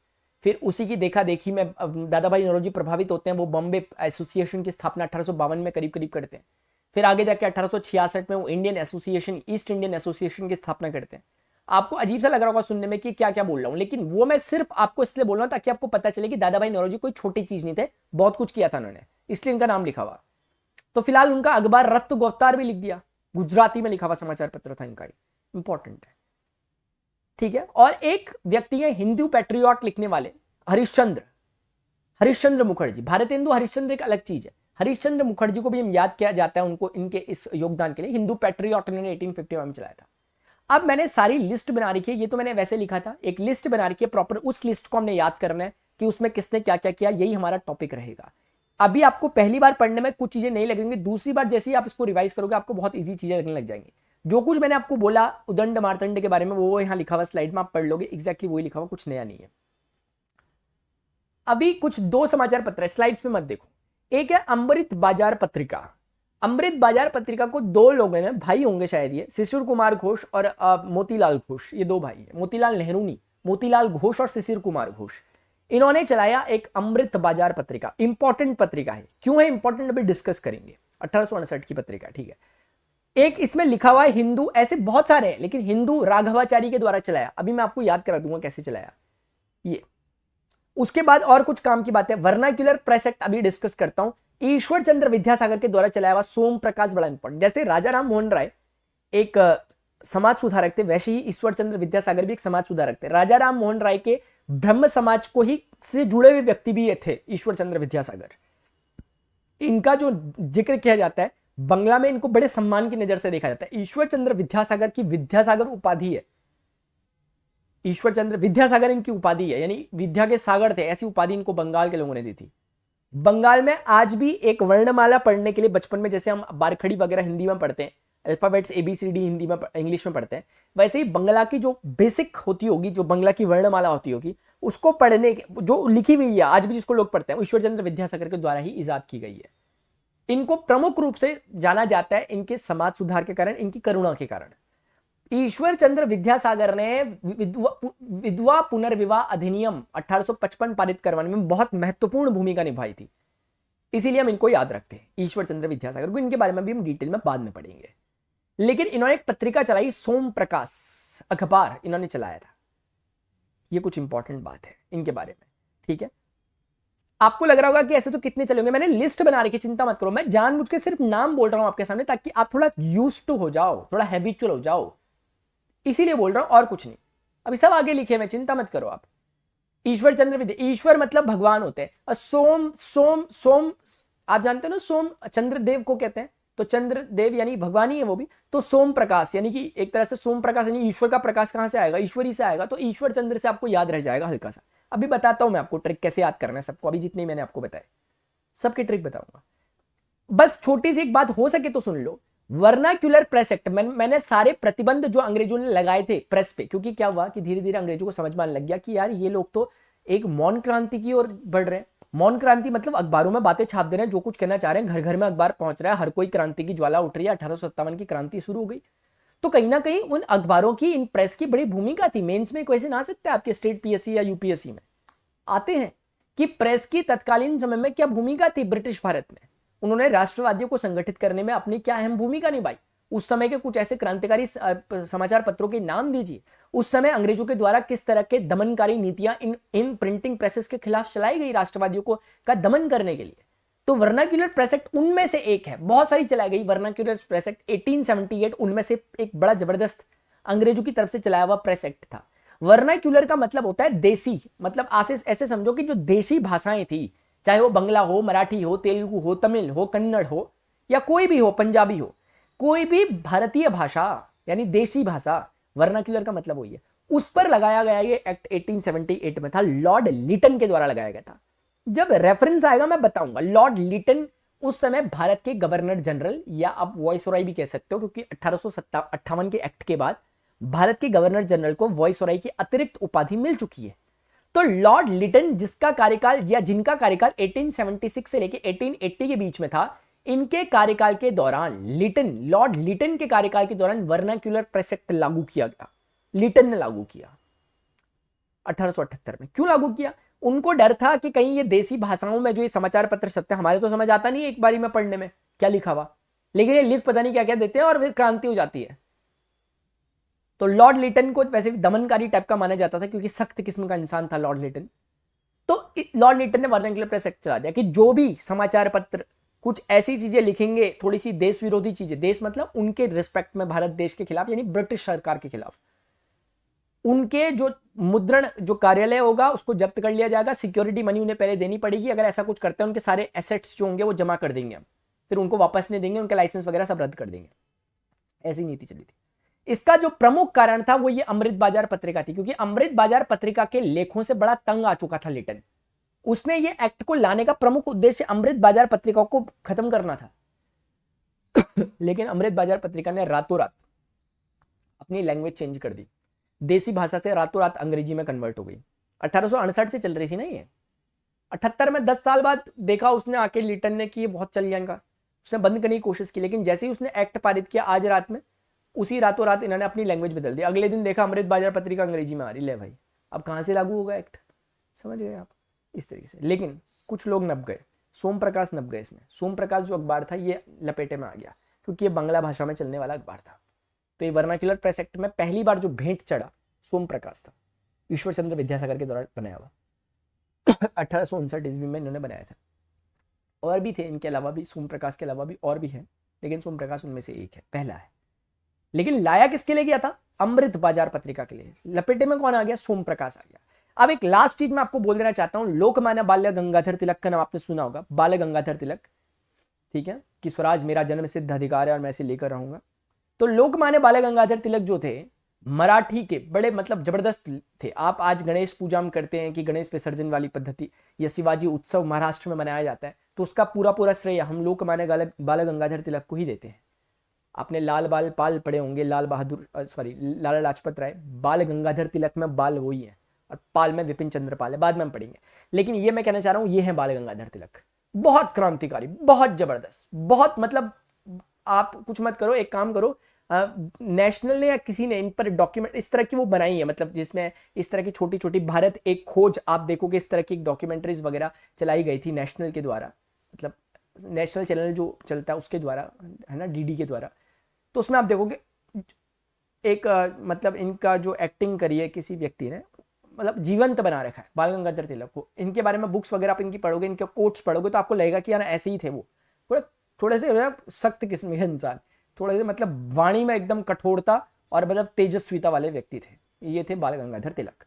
Speaker 1: फिर उसी की देखा देखी में दादा भाई नौरोजी प्रभावित होते हैं, वो बॉम्बे एसोसिएशन की स्थापना 1852 में करीब करीब करते हैं। फिर आगे जाके 1866 में वो Indian association, east Indian association की स्थापना करते हैं। आपको अजीब सा लग रहा होगा सुनने में कि क्या क्या बोल रहा हूं, लेकिन वो मैं सिर्फ आपको इसलिए बोल रहा हूं ताकि आपको पता चले कि दादा भाई नौरोजी कोई छोटी चीज नहीं थे, बहुत कुछ किया था उन्होंने, इसलिए इनका नाम लिखा हुआ। तो फिलहाल उनका अखबार रफ्त गुफ्तार भी लिख दिया, गुजराती में लिखा हुआ समाचार पत्र था इनका, इंपॉर्टेंट है, ठीक है। और एक व्यक्ति है हिंदू पैट्रियट लिखने वाले, हरिश्चंद्र मुखर्जी। भारत हिंदू, हरिश्चंद्र एक अलग चीज है। हरिश्चंद्र मुखर्जी को भी हम याद किया जाता है उनको, इनके इस योगदान के लिए। हिंदू पैट्रियट इन्होंने 1851 में चलाया था। अब मैंने सारी लिस्ट बना रखी है, ये तो मैंने वैसे लिखा था, एक लिस्ट बना रखी है प्रॉपर, उस लिस्ट को हमने याद करना है कि उसमें किसने क्या क्या किया, यही हमारा टॉपिक रहेगा। अभी आपको पहली बार पढ़ने में कुछ चीजें नहीं लगेंगी, दूसरी बार जैसे ही आप इसको रिवाइज करोगे आपको बहुत इजी चीजें लगने लग जाएंगी। जो कुछ मैंने आपको बोला उदंड मार्तंड के बारे में वो यहाँ लिखा हुआ स्लाइड में आप पढ़ लोगे, एग्जैक्टली वही लिखा हुआ, कुछ नया नहीं है। अभी कुछ दो समाचार पत्र है, स्लाइड्स पे मत देखो। एक है अमृत बाजार पत्रिका। अमृत बाजार पत्रिका को दो लोगों ने, भाई होंगे शायद, ये शिशिर कुमार घोष और मोतीलाल घोष, ये दो भाई है। मोतीलाल नेहरू नहीं, मोतीलाल घोष और शिशिर कुमार घोष, इन्होंने चलाया एक अमृत बाजार पत्रिका। इंपॉर्टेंट पत्रिका है, क्यों है इंपॉर्टेंट अभी डिस्कस करेंगे। 1859 की पत्रिका, ठीक है। एक इसमें लिखा हुआ है हिंदू, ऐसे बहुत सारे हैं लेकिन हिंदू राघवाचारी के द्वारा चलाया। अभी मैं आपको याद करा दूंगा कैसे चलाया ये। उसके बाद और कुछ काम की बात है, वर्नाक्यूलर प्रेस एक्ट अभी डिस्कस करता हूं। ईश्वर चंद्र विद्यासागर के द्वारा चलाया हुआ सोम प्रकाश बड़ा इंपॉर्टेंट। जैसे राजा राम मोहन राय एक समाज सुधारक थे, वैसे ही ईश्वर चंद्र विद्यासागर भी एक समाज सुधारक थे। राजा राम मोहन राय के ब्रह्म समाज को ही से जुड़े हुए व्यक्ति भी ये थे, ईश्वर चंद्र विद्यासागर। इनका जो जिक्र किया जाता है बंगला में, इनको बड़े सम्मान की नजर से देखा जाता है। ईश्वर चंद्र विद्यासागर की विद्यासागर उपाधि है, ईश्वर चंद्र विद्यासागर इनकी उपाधि है, यानी विद्या के सागर थे, ऐसी उपाधि इनको बंगाल के लोगों ने दी थी। बंगाल में आज भी एक वर्णमाला पढ़ने के लिए बचपन में जैसे हम बारखड़ी वगैरह हिंदी में पढ़ते हैं, अल्फाबेट्स ABCD हिंदी में इंग्लिश में पढ़ते हैं, वैसे ही बंगला की जो बेसिक होती होगी, जो बंगला की वर्णमाला होती होगी, उसको पढ़ने जो लिखी हुई है आज भी जिसको लोग पढ़ते हैं, ईश्वर चंद्र विद्यासागर के द्वारा ही इजाद की गई है। इनको प्रमुख रूप से जाना जाता है इनके समाज सुधार के कारण, इनकी करुणा के कारण। ईश्वर चंद्र विद्यासागर ने विधवा पुनर्विवाह अधिनियम 1855 पारित करवाने में बहुत महत्वपूर्ण भूमिका निभाई थी, इसीलिए हम इनको याद रखते हैं ईश्वर चंद्र विद्यासागर को। इनके बारे में भी हम डिटेल में बाद में पढ़ेंगे। लेकिन इन्होंने एक पत्रिका चलाई, सोम प्रकाश अखबार इन्होंने चलाया था। ये कुछ इंपॉर्टेंट बात है इनके बारे में, ठीक है। आपको लग रहा होगा कि ऐसे तो कितने चलेंगे, मैंने लिस्ट बना रखी, चिंता मत करो। मैं जानबूझ के सिर्फ नाम बोल रहा हूं आपके सामने ताकि आप थोड़ा यूज्ड टू हो जाओ, थोड़ा हैबिचुअल हो जाओ, इसीलिए बोल रहा हूं और कुछ नहीं। अभी सब आगे लिखे मैं, चिंता मत करो आप। ईश्वर चंद्र विद्या, ईश्वर मतलब भगवान होते हैं। सोम सोम सोम आप जानते हो ना, सोम चंद्र देव को कहते हैं, तो चंद्र देव यानी भगवान ही है वो भी। तो सोम प्रकाश यानी कि एक तरह से सोम प्रकाश यानी ईश्वर का प्रकाश कहां से आएगा, ईश्वरी से आएगा। तो ईश्वर चंद्र से आपको याद रह जाएगा हल्का सा। अभी बताता हूं मैं आपको ट्रिक कैसे याद करना है सबको, अभी जितनी मैंने आपको बताया सबकी ट्रिक बताऊंगा। बस छोटी सी एक बात हो सके तो सुन लो, वर्नाक्यूलर प्रेस एक्ट, मैंने सारे प्रतिबंध जो अंग्रेजों ने लगाए थे प्रेस पे, क्योंकि क्या हुआ कि धीरे धीरे अंग्रेजों को समझ में आने लग गया कि यार ये लोग तो एक मौन क्रांति की ओर बढ़ रहे हैं, मौन क्रांति मतलब अखबारों में बातें छाप दे रहे हैं, जो कुछ कहना चाह रहे हैं घर घर में अखबार पहुंच रहा है, हर कोई क्रांति की ज्वाला उठ रही है, 1857 की क्रांति शुरू हो गई। तो कहीं ना कहीं उन अखबारों की, इन प्रेस की बड़ी भूमिका थी। मेंस में क्वेश्चन आ सकता है आपके स्टेट पीएससी या यूपीएससी में, आते हैं कि प्रेस की तत्कालीन समय में क्या भूमिका थी ब्रिटिश भारत में, उन्होंने राष्ट्रवादियों को संगठित करने में अपनी क्या अहम भूमिका निभाई। उस समय के कुछ ऐसे क्रांतिकारी समाचार पत्रों के नाम दीजिए। उस समय अंग्रेजों के द्वारा किस तरह के दमनकारी नीतियां इन प्रिंटिंग प्रेसेस के खिलाफ चलाई गई राष्ट्रवादियों को का दमन करने के लिए। तो वर्नाक्यूलर प्रेस एक्ट उनमें से एक है, बहुत सारी चलाई गई। वर्नाक्यूलर प्रेस एक्ट 1878 उनमें से एक बड़ा जबरदस्त अंग्रेजों की तरफ से चलाया हुआ प्रेस एक्ट था। वर्नाक्यूलर का मतलब होता है देसी, मतलब ऐसे समझो कि जो देशी भाषाएं थी, चाहे वो बंगला हो, मराठी हो, तेलुगु हो, तमिल हो, कन्नड़ हो, या कोई भी हो, पंजाबी हो, कोई भी भारतीय भाषा यानी देशी भाषा, वर्नाक्यूलर का मतलब वही है। उस पर लगाया गया ये एक्ट 1878 में था, लॉर्ड लिटन के द्वारा लगाया गया था। जब रेफरेंस आएगा मैं बताऊंगा। लॉर्ड लिटन उस समय भारत के गवर्नर जनरल, या आप वॉइसरॉय भी कह सकते हो, क्योंकि 1858 के एक्ट के बाद भारत के गवर्नर जनरल को वॉइसरॉय की अतिरिक्त उपाधि मिल चुकी है। तो लॉर्ड लिटन, जिसका कार्यकाल या जिनका कार्यकाल 1876 से लेकर 1880 के बीच में था, इनके कार्यकाल के दौरान लॉर्ड लिटन के कार्यकाल के दौरान वर्नाक्यूलर प्रेस एक्ट लागू किया गया। लिटन ने लागू किया 1878 में। क्यों लागू किया? उनको डर था कि कहीं ये देसी भाषाओं में जो ये समाचार पत्र छपते हैं, हमारे तो समझ आता नहीं एक बारी में पढ़ने में क्या लिखा हुआ, लेकिन ये लिख पता नहीं क्या क्या देते हैं और फिर क्रांति हो जाती है। तो लॉर्ड लिटन को वैसे दमनकारी टाइप का माना जाता था, क्योंकि सख्त किस्म का इंसान था लॉर्ड लिटन। तो लॉर्ड लिटन ने वर्नाक्यूलर प्रेस एक्ट चला दिया कि जो भी समाचार पत्र कुछ ऐसी चीजें लिखेंगे, थोड़ी सी देश विरोधी चीजें, देश मतलब उनके रिस्पेक्ट में भारत देश के खिलाफ यानी ब्रिटिश सरकार के खिलाफ, उनके जो मुद्रण जो कार्यालय होगा उसको जब्त कर लिया जाएगा। सिक्योरिटी मनी उन्हें पहले देनी पड़ेगी। अगर ऐसा कुछ करते हैं उनके सारे एसेट्स जो होंगे वो जमा कर देंगे हम, फिर उनको वापस नहीं देंगे, उनके लाइसेंस वगैरह सब रद्द कर देंगे। ऐसी नीति चली थी। इसका जो प्रमुख कारण था वो ये अमृत बाजार पत्रिका थी, क्योंकि अमृत बाजार पत्रिका के लेखों से बड़ा तंग आ चुका था लिटन। उसने ये एक्ट को लाने का प्रमुख उद्देश्य अमृत बाजार पत्रिका को खत्म करना था। लेकिन अमृत बाजार पत्रिका ने रातों रात अपनी लैंग्वेज चेंज कर दी, देसी भाषा से रातों रात अंग्रेजी में कन्वर्ट हो गई। 1868 से चल रही थी ना ये, 78 में 10 साल बाद देखा उसने आके लिटन ने कि ये बहुत चल जाएगा, उसने बंद करने की कोशिश की। लेकिन जैसे ही उसने एक्ट पारित किया आज रात में, उसी रातों रात इन्होंने अपनी लैंग्वेज बदल दी। अगले दिन देखा अमृत बाजार पत्रिका अंग्रेजी में आ रही। ले भाई, अब कहां से लागू होगा एक्ट, समझ गए आप, इस तरीके से। लेकिन कुछ लोग नप गए, सोम प्रकाश नप गए इसमें। सोम प्रकाश जो अखबार था ये लपेटे में आ गया, क्योंकि ये बांग्ला भाषा में चलने वाला अखबार था। तो ये वर्नाक्यूलर प्रेस एक्ट में पहली बार जो भेंट चढ़ा सोम प्रकाश था, ईश्वर चंद्र विद्यासागर के द्वारा बनाया हुआ। 1859 ईस्वी में इन्होंने बनाया था। और भी थे इनके अलावा भी, सोम प्रकाश के अलावा भी और भी है, लेकिन सोम प्रकाश उनमें से एक है, पहला है। लेकिन लाया किसके लिए गया था? अमृत बाजार पत्रिका के लिए। लपेटे में कौन आ गया? सोम प्रकाश आ गया। अब एक लास्ट चीज मैं आपको बोल देना चाहता हूं। लोकमान्य बाल गंगाधर तिलक का नाम आपने सुना होगा, बाल गंगाधर तिलक, ठीक है, कि स्वराज मेरा जन्म सिद्ध अधिकार है और मैं इसे लेकर रहूंगा। तो लोकमान्य बाल गंगाधर तिलक जो थे, मराठी के बड़े मतलब जबरदस्त थे। आप आज गणेश पूजा में करते हैं कि गणेश विसर्जन वाली पद्धति, या शिवाजी उत्सव महाराष्ट्र में मनाया जाता है, तो उसका पूरा पूरा श्रेय हम लोकमान्य बाल गंगाधर तिलक को ही देते हैं। आपने लाल बाल पाल पढ़े होंगे, लाला लाजपत राय। बाल गंगाधर तिलक में बाल वही है और पाल में विपिन चंद्र पाल है, बाद में हम पढ़ेंगे। लेकिन ये मैं कहना चाह रहा हूं, ये है बाल गंगाधर तिलक। बहुत क्रांतिकारी, बहुत जबरदस्त, बहुत मतलब आप कुछ मत करो, एक काम करो, नेशनल ने या किसी ने इन पर डॉक्यूमेंट इस तरह की वो बनाई है, मतलब जिसमें इस तरह की छोटी छोटी भारत एक खोज, आप देखोगे इस तरह की डॉक्यूमेंट्रीज वगैरह चलाई गई थी नेशनल के द्वारा, मतलब नेशनल चैनल जो चलता है उसके द्वारा, है ना, डीडी के द्वारा। तो उसमें आप देखोगे एक मतलब इनका जो एक्टिंग करी है किसी व्यक्ति ने, मतलब जीवंत बना रखा है बाल गंगाधर तिलक को। इनके बारे में बुक्स वगैरह आप इनकी पढ़ोगे, इनके कोट्स पढ़ोगे, तो आपको लगेगा कि यार ऐसे ही थे वो, थोड़े से सख्त किस्म के इंसान, थोड़े से मतलब वाणी में एकदम कठोरता और मतलब तेजस्विता वाले व्यक्ति थे। ये थे बाल गंगाधर तिलक।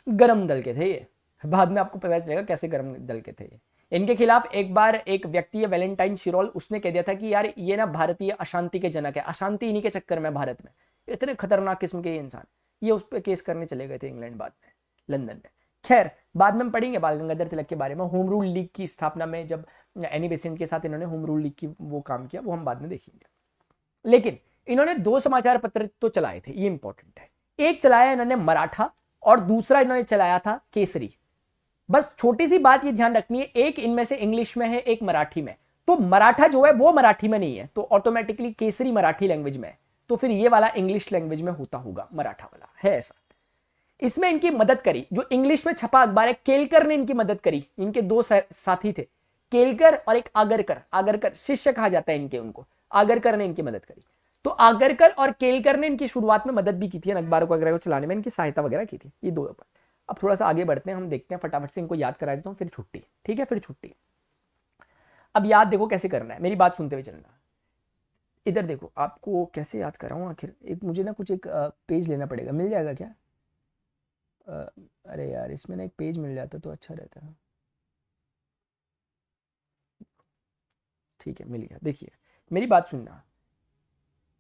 Speaker 1: गरम दल के थे ये, बाद में आपको पता चलेगा कैसे गरम दल के थे ये। इनके खिलाफ एक बार एक व्यक्ति है वैलेंटाइन शिरोल, उसने कह दिया था कि यार ये ना भारतीय अशांति के जनक है, अशांति इन्हीं के चक्कर में भारत में, इतने खतरनाक किस्म के ये इंसान। ये उस पर केस करने चले गए थे इंग्लैंड, बाद में लंदन में। खैर बाद में हम पढ़ेंगे बाल गंगाधर तिलक के बारे में। होम रूल लीग की स्थापना में जब एनी बेसेंट के साथ इन्होंने होम रूल लीग की वो काम किया, वो हम बाद में देखेंगे। लेकिन इन्होंने 2 समाचार पत्र तो चलाए थे, ये इंपॉर्टेंट है। एक चलाया इन्होंने मराठा और दूसरा इन्होंने चलाया था केसरी। बस छोटी सी बात ये ध्यान रखनी है, एक इनमें से इंग्लिश में है, एक मराठी में। तो मराठा जो है वो मराठी में नहीं है, तो ऑटोमेटिकली केसरी मराठी लैंग्वेज में है, तो फिर ये वाला इंग्लिश लैंग्वेज में होता होगा, मराठा वाला है ऐसा। इसमें इनकी मदद करी जो इंग्लिश में छपा अखबार है, केलकर ने इनकी मदद करी। इनके दो साथी थे, केलकर और एक आगरकर। आगरकर शिष्य कहा जाता है इनके, उनको आगरकर ने इनकी मदद करी। तो आगरकर और केलकर ने इनकी शुरुआत में मदद भी की थी, अखबारों को वगैरह को चलाने में इनकी सहायता वगैरह की थी, ये दो। अब थोड़ा सा आगे बढ़ते हैं, हम देखते हैं फटाफट से इनको याद करा देता हूँ, फिर छुट्टी। ठीक है, फिर छुट्टी। अब याद देखो कैसे करना है, मेरी बात सुनते हुए चलना। इधर देखो, आपको कैसे याद कराऊं आखिर, एक मुझे ना कुछ एक पेज लेना पड़ेगा, मिल जाएगा क्या? अरे यार, इसमें ना एक पेज मिल जाता तो अच्छा रहता है। ठीक है, मिल गया। देखिए मेरी बात सुनना,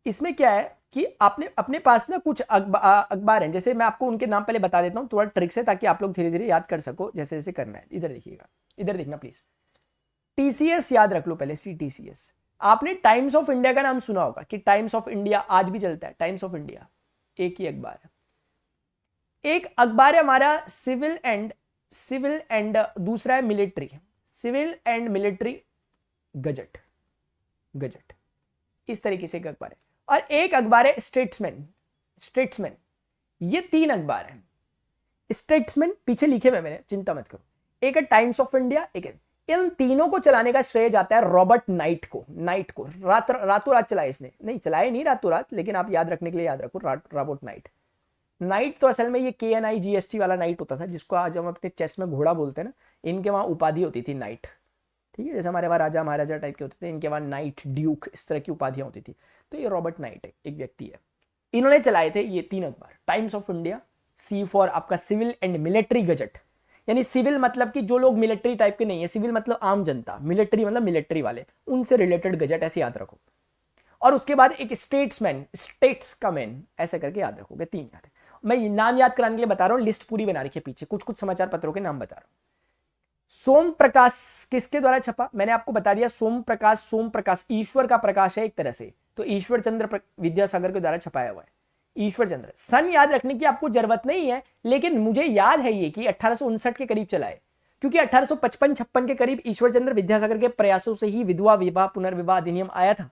Speaker 1: इसमें क्या है कि आपने अपने पास ना कुछ अखबार हैं, जैसे मैं आपको उनके नाम पहले बता देता हूँ थोड़ा ट्रिक से, ताकि आप लोग धीरे धीरे याद कर सको जैसे जैसे करना है। इधर देखिएगा, इधर देखना प्लीज। टीसीएस याद रख लो पहले, टीसीएस। आपने टाइम्स ऑफ इंडिया का नाम सुना होगा कि टाइम्स ऑफ इंडिया आज भी चलता है, टाइम्स ऑफ इंडिया एक ही अखबार है। एक अखबार है हमारा सिविल एंड दूसरा है military, civil and military gazette, gazette इस तरीके से एक अखबार है। और एक अखबार है स्टेट्समैन, स्टेट्समैन। ये तीन अखबार हैं। स्टेट्समैन पीछे लिखे हुए मैंने, चिंता मत करो। एक है टाइम्स ऑफ इंडिया, एक है। इन तीनों को चलाने का श्रेय जाता है रॉबर्ट नाइट को। नाइट को रातों रात चलाया इसने, नहीं चलाए नहीं रातों रात, लेकिन आप याद रखने के लिए याद रखो रॉबर्ट नाइट। नाइट तो असल में ये KNIGST वाला नाइट होता था, जिसको आज हम अपने चेस में घोड़ा बोलते हैं ना, इनके वहां उपाधि होती थी नाइट। ठीक है, जैसे हमारे वहां राजा महाराजा टाइप के होते थे, इनके वहां नाइट, ड्यूक, इस तरह की उपाधियां होती थी। तो ये रॉबर्ट नाइट है, एक व्यक्ति है। इन्होंने चलाए थे ये तीन अखबार, टाइम्स ऑफ इंडिया, सी फॉर आपका सिविल एंड मिलिट्री गजट, यानी सिविल मतलब कि जो लोग मिलिट्री टाइप के नहीं है, सिविल मतलब आम जनता, मिलिट्री मतलब मिलिट्री वाले, उनसे रिलेटेड गजट, ऐसे याद रखो। और उसके बाद एक स्टेट्समैन, स्टेट्स का मैन, ऐसे करके याद रखोगे, तीन याद है। मैं नाम याद कराने के लिए बता रहा हूं, लिस्ट पूरी बना रखी है पीछे, कुछ कुछ समाचार पत्रों के नाम बता रहा हूं। सोम प्रकाश किसके द्वारा छपा, मैंने आपको बता दिया, सोम प्रकाश, सोम प्रकाश ईश्वर का प्रकाश है एक तरह से, तो ईश्वर चंद्र विद्यासागर के द्वारा छपाया हुआ है, ईश्वर चंद्र। सन याद रखने की आपको जरूरत नहीं है, लेकिन मुझे याद है ये कि 1859 के करीब चला है, क्योंकि 1855-56 के करीब ईश्वर चंद्र विद्यासागर के प्रयासों से ही विधवा विवाह पुनर्विवाह अधिनियम आया था।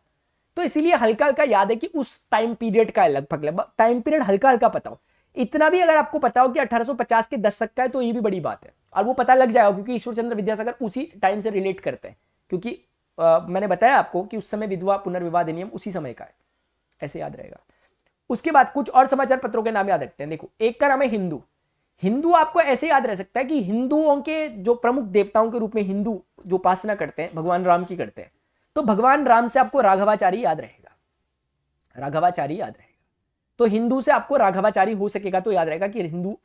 Speaker 1: तो इसीलिए हल्का हल्का याद है कि उस टाइम पीरियड का है, लगभग टाइम पीरियड हल्का हल्का पता हो। इतना भी अगर आपको पता हो कि 1850 के दशक का है, तो ये भी बड़ी बात है, और वो पता लग जाएगा, क्योंकि ईश्वर चंद्र विद्यासागर उसी टाइम से रिलेट करते हैं, क्योंकि मैंने बताया आपको कि उस समय विधवा पुनर्विवाह अधिनियम उसी समय का है, ऐसे याद रहेगा। उसके बाद कुछ और समाचार पत्रों के नाम याद रखते हैं। देखो, एक का नाम है हिंदू। हिंदू आपको ऐसे याद रह सकता है कि हिंदुओं के जो प्रमुख देवताओं के रूप में हिंदू जो उपासना करते हैं, भगवान राम की करते हैं, तो भगवान राम से आपको राघवाचारी याद रहेगा, राघवाचारी याद रहेगा। तो हिंदू से आपको राघवाचारी हो सकेगा, तो याद रहेगा कि हिंदू।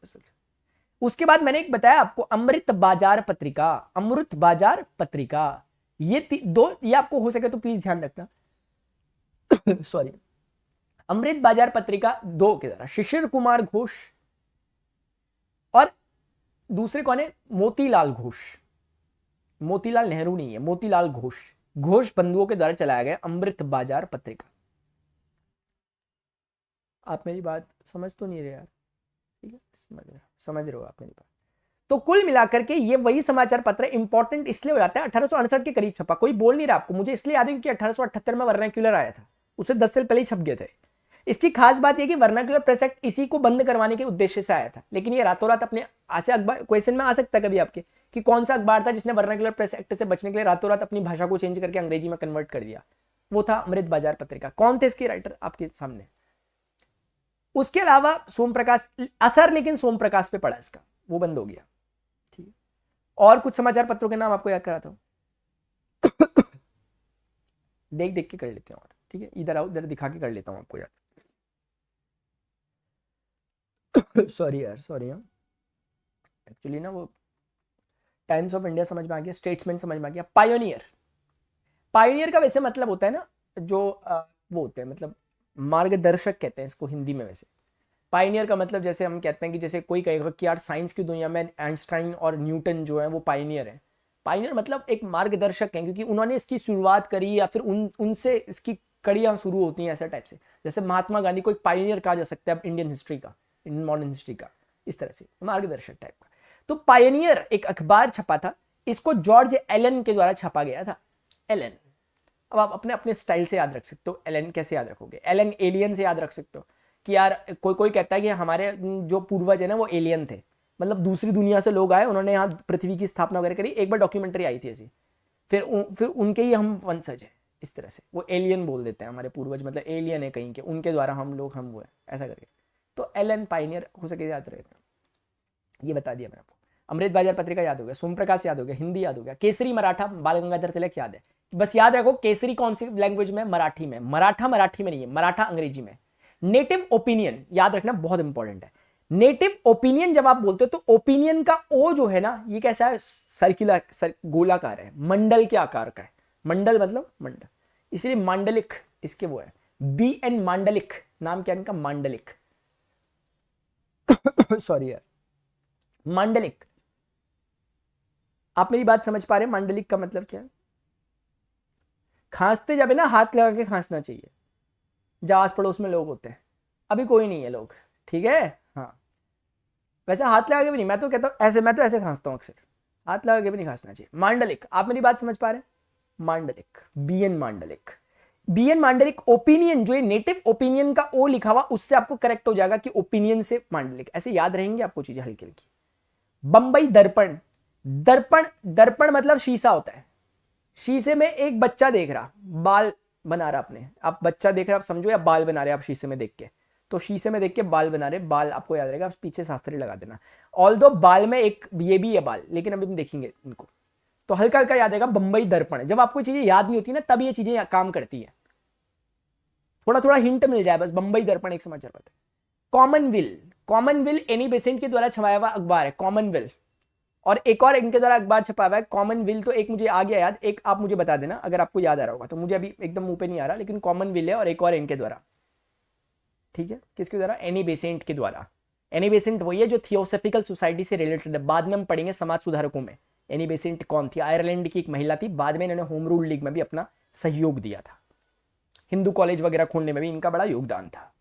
Speaker 1: उसके बाद मैंने एक बताया आपको, अमृत बाजार पत्रिका, अमृत बाजार पत्रिका, ये दो, ये आपको हो सके तो प्लीज ध्यान रखना। सॉरी, अमृत बाजार पत्रिका दो के द्वारा शिशिर कुमार घोष और दूसरे कौन है, मोतीलाल घोष, मोतीलाल नेहरू नहीं है, मोतीलाल घोष, घोष बंधुओं के द्वारा चलाया गया अमृत बाजार पत्रिका। आप मेरी बात समझ तो नहीं रहे यार? ठीक है, समझ रहे हो आप मेरी बात? तो कुल मिलाकर के ये वही समाचार पत्र इंपॉर्टेंट इसलिए हो जाता है, 1868 के करीब छपा। कोई बोल नहीं रहा आपको, मुझे इसलिए याद है क्योंकि 1878 में वर्नाक्यूलर आया था, उससे 10 साल पहले ही छप गए थे। इसकी खास बात यह कि वर्नाक्यूलर प्रेस एक्ट इसी को बंद करवाने के उद्देश्य से आया था, लेकिन ये रातों रात अपने ऐसे अखबार, क्वेश्चन में आ सकता है कभी आपके कि कौन सा अखबार था जिसने वर्नाक्यूलर प्रेस एक्ट से बचने के लिए रातों रात अपनी भाषा को चेंज करके अंग्रेजी में कन्वर्ट कर दिया। वो था अमृत बाजार पत्रिका। कौन थे इसके राइटर आपके सामने? उसके अलावा सोम प्रकाश, असर लेकिन सोम प्रकाश पे पड़ा इसका, वो बंद हो गया। ठीक है, और कुछ समाचार पत्रों के नाम आपको याद कराता हूं। देख देख के कर लेते हैं, और ठीक है, इधर आओ, इधर दिखा के कर लेता हूं आपको याद। सॉरी यार, सॉरी। हम एक्चुअली ना वो टाइम्स ऑफ इंडिया समझ में आ गया, स्टेट्समैन समझ में आ गया। पायोनियर, पायोनियर का वैसे मतलब होता है ना, जो वो होते हैं, मतलब मार्गदर्शक कहते हैं इसको हिंदी में। वैसे पायनियर का मतलब जैसे हम कहते हैं कि जैसे कोई कहेगा कि यार साइंस की दुनिया में आइंस्टाइन और न्यूटन जो है वो पायनियर है। पायनियर मतलब एक मार्गदर्शक है, क्योंकि उन्होंने इसकी शुरुआत करी, या फिर उनसे इसकी कड़ियाँ शुरू होती हैं, ऐसा टाइप से। जैसे महात्मा गांधी को एक पायनियर कहा जा सकता है इंडियन हिस्ट्री का, इंडियन मॉडर्न हिस्ट्री का, इस तरह से मार्गदर्शक टाइप का। तो पायनियर एक अखबार छपा था, इसको जॉर्ज एलन के द्वारा छपा गया था। एलन, अब आप अपने अपने स्टाइल से याद रख सकते हो। एलन कैसे याद रखोगे? एलन एलियन से याद रख सकते हो कि यार कोई कोई कहता है कि हमारे जो पूर्वज है ना वो एलियन थे, मतलब दूसरी दुनिया से लोग आए, उन्होंने यहाँ पृथ्वी की स्थापना वगैरह करी। एक बार डॉक्यूमेंट्री आई थी ऐसी, फिर उनके ही हम वंशज हैं, इस तरह से वो एलियन बोल देते हैं, हमारे पूर्वज मतलब एलियन है कहीं के, उनके द्वारा हम लोग हम वो है, ऐसा करके। तो एलन पायनियर हो सके याद रहेगा, ये बता दिया मैंने आपको। अमृत बाजार पत्रिका याद हो गया, सोम प्रकाश याद हो गया, हिंदी याद हो गया, केसरी मराठा बाल गंगाधर तिलक याद है। बस याद रखो केसरी कौन सी लैंग्वेज में? मराठी में। मराठा मराठी में नहीं है, मराठा अंग्रेजी में। नेटिव ओपिनियन याद रखना, बहुत इंपॉर्टेंट है। नेटिव ओपिनियन जब आप बोलते हो तो ओपिनियन का ओ जो है ना, ये कैसा है? सर्कुलर, गोलाकार है, मंडल के आकार का है। मंडल मतलब मंडल, इसलिए मांडलिक इसके वो है। बी एन मांडलिक, नाम क्या इनका? मांडलिक। सॉरी यार, मांडलिक। आप मेरी बात समझ पा रहे हैं? मांडलिक का मतलब क्या है? खांसते जब है ना, हाथ लगा के खांसना चाहिए। जब आस पड़ोस में लोग होते हैं, अभी कोई नहीं है लोग, ठीक है? हाँ, वैसे हाथ लगा के भी नहीं, मैं तो कहता हूँ ऐसे, मैं तो ऐसे खांसता हूँ अक्सर, हाथ लगा के भी नहीं खांसना चाहिए। मांडलिक, आप मेरी बात समझ पा रहे हैं? Mandlik, B N Mandlik. B N Mandlik opinion, जो ये नेटिव ओपिनियन का ओ लिखा हुआ, उससे आपको करेक्ट हो जाएगा कि ओपिनियन से मांडलिक, ऐसे याद रहेंगे आपको चीजें हल्की हल्की। बंबई दर्पण, दर्पण, दर्पण मतलब शीशा होता है। शीशे में एक बच्चा देख रहा, बाल बना रहा अपने, आप बच्चा देख रहे आप समझो, या बाल बना रहे आप शीशे में देख के, तो शीशे में देख के बाल बना रहे, बाल आपको याद रहेगा, पीछे शास्त्री लगा देना। ऑल्दो बाल में एक ये भी है बाल, लेकिन अभी हम देखेंगे इनको, तो हल्का हल्का याद रहेगा बंबई दर्पण। जब आपको चीजें याद नहीं होती ना, तब ये चीजें काम करती है, थोड़ा थोड़ा हिंट मिल जाए बस। बंबई दर्पण एक समाचार पत्र। कॉमनवेल, कॉमनवेल एनी बेसेंट के द्वारा छपाया हुआ अखबार है, कॉमनवेल। और एक और इनके द्वारा अखबार छपा हुआ है कॉमनवेल, तो एक मुझे आ गया याद, एक आप मुझे बता देना अगर आपको याद आ रहा होगा, तो मुझे अभी एकदम मुंह पे नहीं आ रहा, लेकिन कॉमनवेल है और एक और इनके द्वारा, ठीक है? किसके द्वारा? एनी बेसेंट के द्वारा। एनी बेसेंट वही है जो थियोसॉफिकल सोसाइटी से रिलेटेड है, बाद में हम पढ़ेंगे समाज सुधारकों में। एनी बेसेंट कौन थी? आयरलैंड की एक महिला थी, बाद में इन्होंने होम रूल लीग में भी अपना सहयोग दिया था, हिंदू कॉलेज वगैरह खोलने में भी इनका बड़ा योगदान था,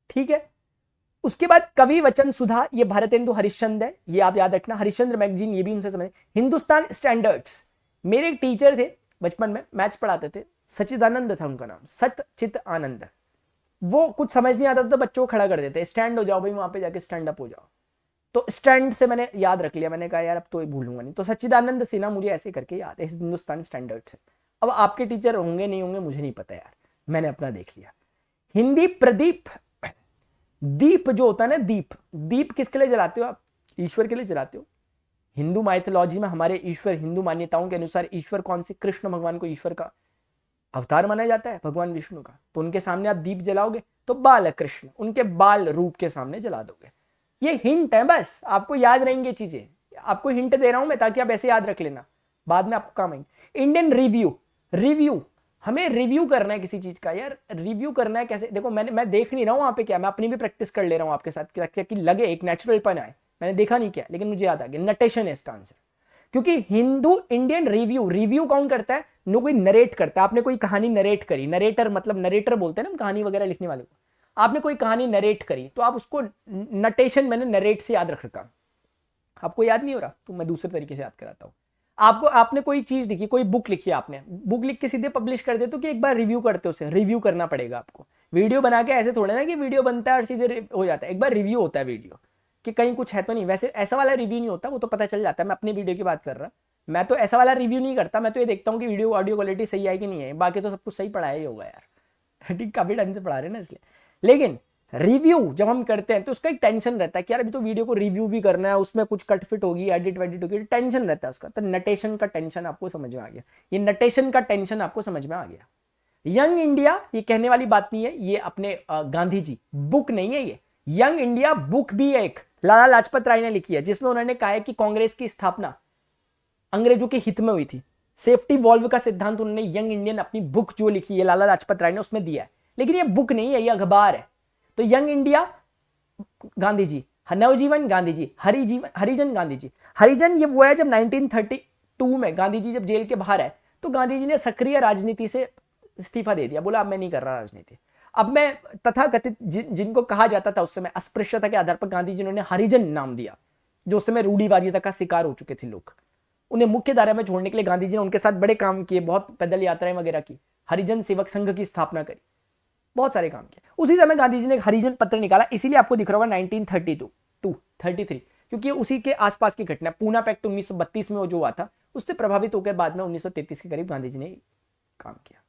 Speaker 1: ठीक है? उसके बाद कवि वचन सुधा, ये भारतेंदु हरिश्चंद्र है, ये आप याद रखना। हरिश्चंद्र मैगजीन, ये भी उनसे समझ। हिंदुस्तान स्टैंडर्ड्स, मेरे एक टीचर थे बचपन में, मैथ्स पढ़ाते थे, सच्चिदानंद था उनका नाम, सत चित आनंद। वो कुछ समझ नहीं आता तो बच्चों को खड़ा कर देते, स्टैंड हो जाओ भाई, वहां पे जाके स्टैंड अप हो जाओ। तो स्टैंड से मैंने याद रख लिया, मैंने कहा यार अब तो ये भूलूंगा नहीं, तो सच्चिदानंद सिन्हा मुझे ऐसे करके याद है, हिंदुस्तान स्टैंडर्ड से। अब आपके टीचर होंगे नहीं होंगे मुझे नहीं पता यार, मैंने अपना देख लिया। हिंदी प्रदीप, दीप जो होता है ना, दीप, दीप किसके लिए जलाते हो आप? ईश्वर के लिए जलाते हो। हिंदू माइथोलॉजी में हमारे ईश्वर, हिंदू मान्यताओं के अनुसार ईश्वर कौन से? कृष्ण भगवान को ईश्वर का अवतार माना जाता है, भगवान विष्णु का। तो उनके सामने आप दीप जलाओगे तो बाल कृष्ण, उनके बाल रूप के सामने जला दोगे। ये हिंट है, बस आपको याद रहेंगे चीजें, आपको हिंट दे रहा हूं मैं ताकि आप ऐसे याद रख लेना, बाद में आपको काम आएंगे। इंडियन रिव्यू, रिव्यू, हमें रिव्यू करना है किसी चीज का यार, रिव्यू करना है कैसे? देखो मैं देख नहीं रहा हूं वहां पे क्या, मैं अपनी भी प्रैक्टिस कर ले रहा हूं आपके साथ कि लगे एक नेचुरलपन आए। मैंने देखा नहीं क्या, लेकिन मुझे याद आ गया, नटेशन है इसका आंसर। क्योंकि हिंदू इंडियन रिव्यू, रिव्यू कौन करता है? नो, कोई नरेट करता है। आपने कोई कहानी नरेट करी, नरेटर मतलब नरेटर बोलते हैं ना कहानी वगैरह लिखने वाले को, आपने कोई कहानी नरेट करी तो आप उसको, नटेशन मैंने नरेट से याद रख रखा। आपको याद नहीं हो रहा तो मैं दूसरे तरीके से याद कराता हूं आपको। आपने कोई चीज लिखी, कोई बुक लिखी, आपने बुक लिख के सीधे पब्लिश कर देते हो कि एक बार रिव्यू करते हो, उसे रिव्यू करना पड़ेगा आपको। वीडियो बना के ऐसे थोड़े ना कि वीडियो बनता है और सीधे हो जाता है, एक बार रिव्यू होता है वीडियो कि कहीं कुछ है तो नहीं। वैसे ऐसा वाला रिव्यू नहीं होता, वो तो पता चल जाता है। मैं अपनी वीडियो की बात कर रहा, मैं तो ऐसा वाला रिव्यू नहीं करता, मैं तो ये देखता हूँ कि वीडियो ऑडियो क्वालिटी सही है कि नहीं है, बाकी तो सब कुछ सही पढ़ाया ही होगा यार, ठीक, काफी ढंग से पढ़ा रहे हैं ना इसलिए। लेकिन रिव्यू जब हम करते हैं तो उसका एक टेंशन रहता है कि यार अभी तो वीडियो को रिव्यू भी करना है, उसमें कुछ कट फिट होगी, एडिट वेडिट होगी, टेंशन रहता है उसका। तो नटेशन का टेंशन आपको समझ में आ गया, ये नटेशन का टेंशन आपको समझ में आ गया। यंग इंडिया, ये कहने वाली बात नहीं है, ये अपने गांधी जी बुक नहीं है ये, यंग इंडिया बुक भी एक लाला लाजपत राय ने लिखी है, जिसमें उन्होंने कहा है कि कांग्रेस की स्थापना अंग्रेजों के हित में हुई थी। सेफ्टी वॉल्व का सिद्धांत उन्होंने यंग इंडियन अपनी बुक जो लिखी है लाला लाजपत राय ने उसमें दिया है, लेकिन ये बुक नहीं है, ये अखबार है। तो यंग इंडिया गांधी जी, नवजीवन गांधी जी, हरिजन गांधी जी। हरिजन ये वो है जब 1932 में गांधी जी जब जेल के बाहर है तो गांधी जी ने सक्रिय राजनीति से इस्तीफा दे दिया, बोला अब मैं नहीं कर रहा राजनीति, अब मैं तथाकथित जिनको कहा जाता था उस समय अस्पृश्यता के आधार पर गांधी जी ने हरिजन नाम दिया, जो उस समय रूढ़िवादिता का शिकार हो चुके थे लोग। उन्हें मुख्य धारा में छोड़ने के लिए गांधी जी ने उनके साथ बड़े काम किए, बहुत पैदल यात्राएं वगैरह की, हरिजन सेवक संघ की स्थापना करी, बहुत सारे काम किए। उसी समय गांधी जी ने एक हरिजन पत्र निकाला, इसीलिए आपको दिख रहा होगा 1933, क्योंकि उसी के आसपास की घटना, पूना पैक्ट 1932 में जो हुआ था, उससे प्रभावित होकर बाद में 1933 के करीब गांधी जी ने काम किया।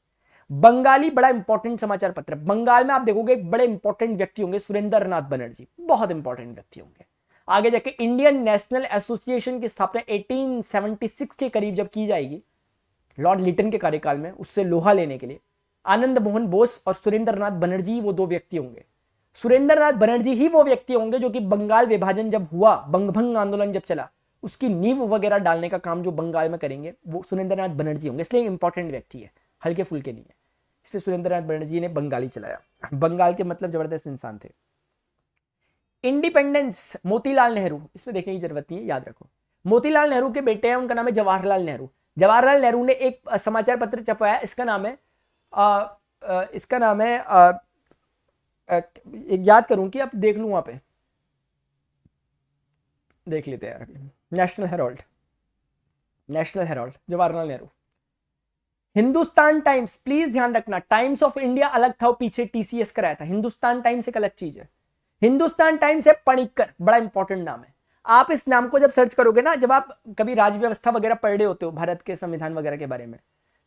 Speaker 1: बंगाली बड़ा इंपॉर्टेंट समाचार पत्र, बंगाल में आप देखोगे एक बड़े इंपॉर्टेंट व्यक्ति होंगे सुरेंद्र नाथ बनर्जी, बहुत इंपॉर्टेंट व्यक्ति होंगे। आगे जाके इंडियन नेशनल एसोसिएशन की स्थापना 1876 के करीब जब की जाएगी लॉर्ड लिटन के कार्यकाल में, उससे लोहा लेने के लिए आनंद मोहन बोस और सुरेंद्र नाथ बनर्जी वो दो व्यक्ति होंगे। सुरेंद्र नाथ बनर्जी ही वो व्यक्ति होंगे जो कि बंगाल विभाजन जब हुआ, बंगभंग आंदोलन जब चला, उसकी नींव वगैरह डालने का काम जो बंगाल में करेंगे वो सुरेंद्र नाथ बनर्जी होंगे। इसलिए इंपॉर्टेंट व्यक्ति है, हल्के फुल्के नहीं है। इसलिए सुरेंद्र नाथ बनर्जी ने बंगाली चलाया, बंगाल के मतलब जबरदस्त इंसान थे। इंडिपेंडेंस, मोतीलाल नेहरू, इसमें देखने की जरूरत नहीं है, याद रखो। मोतीलाल नेहरू के बेटे हैं, उनका नाम है जवाहरलाल नेहरू। जवाहरलाल नेहरू ने एक समाचार पत्र छपाया, इसका नाम है याद करूं कि आप देख लूं, वहां पे देख लेते हैं अभी, national Herald, Jawaharlal Nehru. Hindustan times, please ध्यान रखना, टाइम्स ऑफ इंडिया अलग था, वो पीछे टीसीएस कराया था, हिंदुस्तान टाइम्स एक अलग चीज है। हिंदुस्तान टाइम्स है पणिक्कर, बड़ा इंपॉर्टेंट नाम है। आप इस नाम को जब सर्च करोगे ना, जब आप कभी राज व्यवस्था वगैरह पढ़ रहे होते हो, भारत के संविधान वगैरह के बारे में,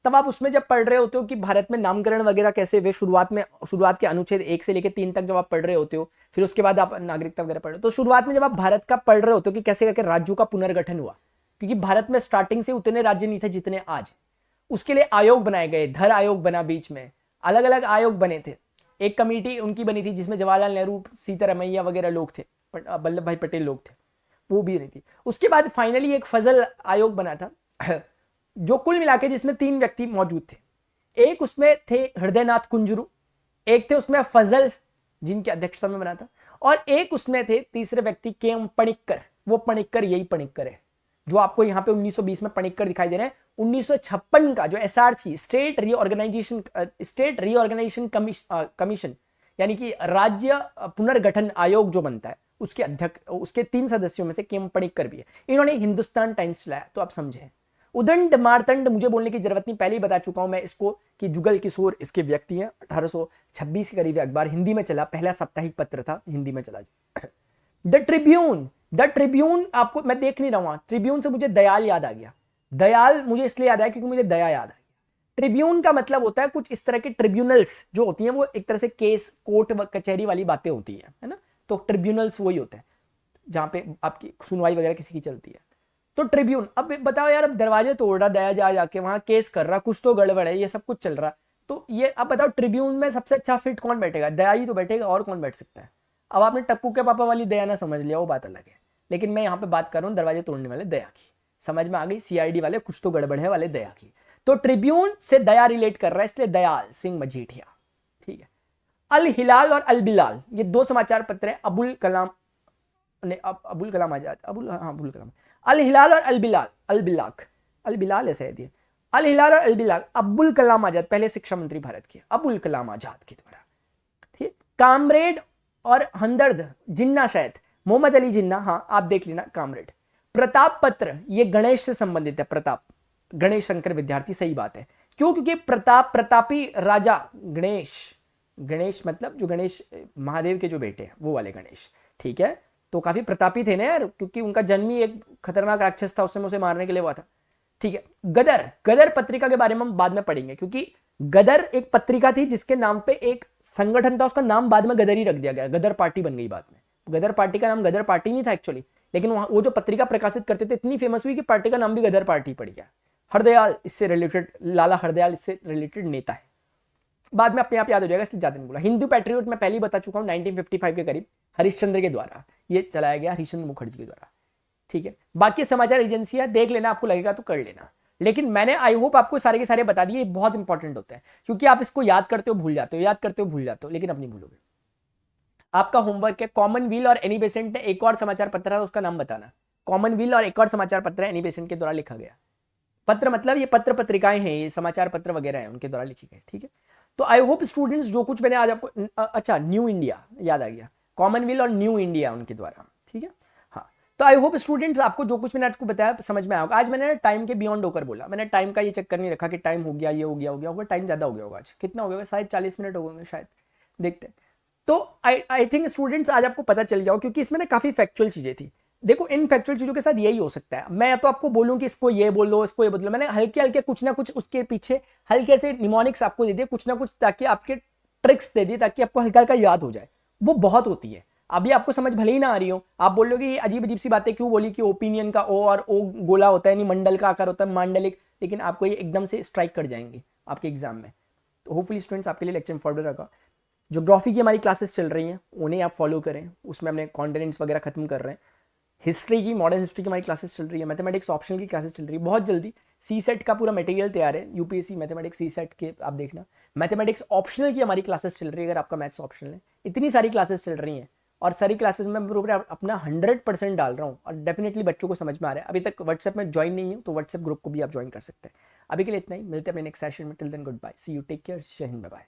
Speaker 1: तब आप उसमें जब पढ़ रहे होते हो कि भारत में नामकरण वगैरह कैसे वे शुरुआत के अनुच्छेद 1 से लेकर 3 तक जब आप पढ़ रहे होते हो, फिर उसके बाद आप नागरिकता वगैरह पढ़ रहे हो, तो शुरुआत में जब आप भारत का पढ़ रहे होते हो कि कैसे करके राज्यों का पुनर्गठन हुआ, क्योंकि भारत में स्टार्टिंग से उतने राज्य नहीं थे जितने आज, उसके लिए आयोग बनाए गए, धर आयोग बना, बीच में अलग अलग आयोग बने थे। एक कमेटी उनकी बनी थी जिसमें जवाहरलाल नेहरू, सीतारमैया वगैरह लोग थे, वल्लभ भाई पटेल लोग थे, वो भी नहीं थी। उसके बाद फाइनली एक फजल आयोग बना था, जो कुल मिला के जिसमें 3 व्यक्ति मौजूद थे। एक उसमें थे हृदयनाथ कुंजरू, एक थे उसमें फजल जिनकी अध्यक्षता में बना था, और एक उसमें थे तीसरे व्यक्ति के एम पणिक्कर। वो पणिक्कर यही पणिक्कर है जो आपको यहाँ पे 1920 में पणिक्कर दिखाई दे रहे हैं। 1956 का जो एसआरसी, स्टेट रीऑर्गेनाइजेशन कमीशन, यानी कि राज्य पुनर्गठन आयोग जो बनता है, उसके अध्यक्ष, उसके 3 सदस्यों में से के एम पणिक्कर भी है। इन्होंने हिंदुस्तान टाइम्स चलाया, तो आप समझे। उदंड मार्तंड मुझे बोलने की जरूरत नहीं, पहले ही बता चुका हूं मैं इसको कि जुगल किशोर इसके व्यक्ति हैं। 1826 के करीब अखबार हिंदी में चला, पहला साप्ताहिक पत्र था, हिंदी में चला। द ट्रिब्यून आपको मैं देख नहीं रहा हूं, ट्रिब्यून से मुझे दयाल याद आ गया। दयाल मुझे इसलिए याद आया क्योंकि मुझे दया याद आ गया। ट्रिब्यून का मतलब होता है कुछ इस तरह के ट्रिब्यूनल्स जो होती हैं, वो एक तरह से केस, कोर्ट कचहरी वाली बातें होती है ना, तो ट्रिब्यूनल्स वही होते हैं जहां पे आपकी सुनवाई वगैरह किसी की चलती है। तो ट्रिब्यून, अब बताओ यार, अब दरवाजे तोड़ रहा दया जा जाके वहां केस कर रहा, कुछ तो गड़बड़ है, ये सब कुछ चल रहा, तो ये अब बताओ ट्रिब्यून में सबसे अच्छा फिट कौन बैठेगा? दया ही तो बैठेगा, और कौन बैठ सकता है? अब आपने टप्पू के पापा वाली दया ना समझ लिया, वो बात अलग है, लेकिन मैं यहाँ पे बात कर रहा हूँ दरवाजे तोड़ने वाले दया की, समझ में आ गई? सीआईडी वाले कुछ तो गड़बड़ है वाले दया की। तो ट्रिब्यून से दया रिलेट कर रहा है, इसलिए दयाल सिंह मजीठिया, ठीक है। अल हिलाल और अल बिलाल, ये 2 समाचार पत्र हैं अबुल कलाम आजाद, अबुल कलाम। अल हिलाल और अल बिलाल ऐसे है, अल हिलाल और अल बिलाल, अबुल कलाम आजाद, पहले शिक्षा मंत्री भारत के, अबुल कलाम आजाद के द्वारा, ठीक। कामरेड और हमदर्द, जिन्ना शायद मोहम्मद अली जिन्ना, हाँ आप देख लेना कामरेड। प्रताप पत्र, ये गणेश से संबंधित है, प्रताप गणेश शंकर विद्यार्थी, सही बात है। क्यों? क्योंकि प्रतापी राजा गणेश मतलब जो गणेश महादेव के जो बेटे हैं वो वाले गणेश, ठीक है। तो काफी प्रतापी थे ना यार, क्योंकि उनका जन्म ही एक खतरनाक राक्षस था, उसने उसे मारने के लिए हुआ था, ठीक है। गदर पत्रिका के बारे में हम बाद में पढ़ेंगे, क्योंकि गदर एक पत्रिका थी जिसके नाम पे एक संगठन था, उसका नाम बाद में गदर ही रख दिया गया, गदर पार्टी बन गई बाद में। गदर पार्टी का नाम गदर पार्टी नहीं था एक्चुअली, लेकिन वो जो पत्रिका प्रकाशित करते थे इतनी फेमस हुई कि पार्टी का नाम भी गदर पार्टी पड़ गया। हरदयाल इससे रिलेटेड, लाला हरदयाल इससे रिलेटेड नेता है, बाद में अपने आप याद हो जाएगा, इसलिए ज्यादा नहीं बोला। हिंदू पैट्रियोट मैं पहले ही बता चुका हूं, 1955 के करीब हरिश्चंद्र के द्वारा ये चलाया गया, हरिश्चंद्र मुखर्जी के द्वारा, ठीक है। बाकी समाचार एजेंसियां देख लेना, आपको लगेगा तो कर लेना, लेकिन मैंने आई होप आपको सारे के सारे बता दिए, बहुत इंपॉर्टेंट होते हैं, क्योंकि आप इसको याद करते हो भूल जाते हो, लेकिन अब नहीं भूलोगे। आपका होमवर्क है कॉमनवेल्थ और एनी बेसेंट ने एक और समाचार पत्र है, उसका नाम बताना। कॉमनवेल्थ और एक और समाचार पत्र है, एनी बेसेंट के द्वारा लिखा गया पत्र, मतलब ये पत्र पत्रिकाएं हैं, ये समाचार पत्र वगैरह हैं, उनके द्वारा लिखी गई, ठीक है। तो आई होप स्टूडेंट्स जो कुछ मैंने आज आपको, अच्छा न्यू इंडिया याद आ गया, कॉमनवेल्थ और न्यू इंडिया उनके द्वारा, ठीक है। हाँ, तो आई होप स्टूडेंट्स आपको जो कुछ मैंने आपको बताया समझ में आया होगा। आज मैंने टाइम के बियॉन्ड होकर बोला, मैंने टाइम का ये चक्कर नहीं रखा कि टाइम हो गया, ये हो गया होगा, टाइम ज़्यादा हो गया होगा। आज कितना हो गया होगा? शायद 40 मिनट हो गए शायद, देखते हैं। तो आई थिंक स्टूडेंट्स आज आपको पता चल गया हो, क्योंकि इसमें ना काफ़ी फैक्चुअल चीज़ें थी। देखो इन फैक्चुअल चीज़ों के साथ यही हो सकता है, मैं या तो आपको बोलूँ कि इसको ये बोलो, इसको ये बदलो, मैंने हल्के हल्के कुछ ना कुछ उसके पीछे हल्के से निमोनिक्स आपको दे दिए, कुछ ना कुछ, ताकि आपके ट्रिक्स दे दिए, ताकि आपको हल्का हल्का याद हो जाए। वो बहुत होती है। अभी आपको समझ भले ही ना आ रही हो, आप बोल रहे हो कि ये अजीब अजीब सी बातें क्यों बोली, कि ओपिनियन का ओ और ओ गोला होता है, नहीं मंडल का आकार होता है, मांडलिक, लेकिन आपको ये एकदम से स्ट्राइक कर जाएंगे आपके एग्जाम में। तो होपफुली स्टूडेंट्स आपके लिए लेक्चर इंफॉर्मेटिव रखा। ज्योग्राफी की हमारी क्लासेस चल रही हैं, उन्हें आप फॉलो करें, उसमें हमने कॉन्टिनेंट्स वगैरह खत्म कर रहे हैं। हिस्ट्री की, मॉडर्न हिस्ट्री की हमारी क्लासेस चल रही है। मैथमेटिक्स ऑप्शनल की क्लासेस चल रही है बहुत जल्दी। सी सेट का पूरा मटेरियल तैयार है, यूपीएससी मैथमेटिक्स सी सेट के, आप देखना। मैथमेटिक्स ऑप्शनल की हमारी क्लासेस चल रही है, अगर आपका मैथ्स ऑप्शनल है। इतनी सारी क्लासेस चल रही हैं, और सारी क्लासेस में मैं अपना 100% डाल रहा हूँ, और डेफिनेटली बच्चों को समझ में आ रहा है। अभी तक व्हाट्सएप में ज्वाइन नहीं है तो व्हाट्सएप ग्रुप को भी आप ज्वाइन कर सकते हैं। अभी के लिए इतना ही, मिलते हैं अपने नेक्स्ट सेशन में। Till then good bye, see you, take care, जय हिंद, बाय बाय।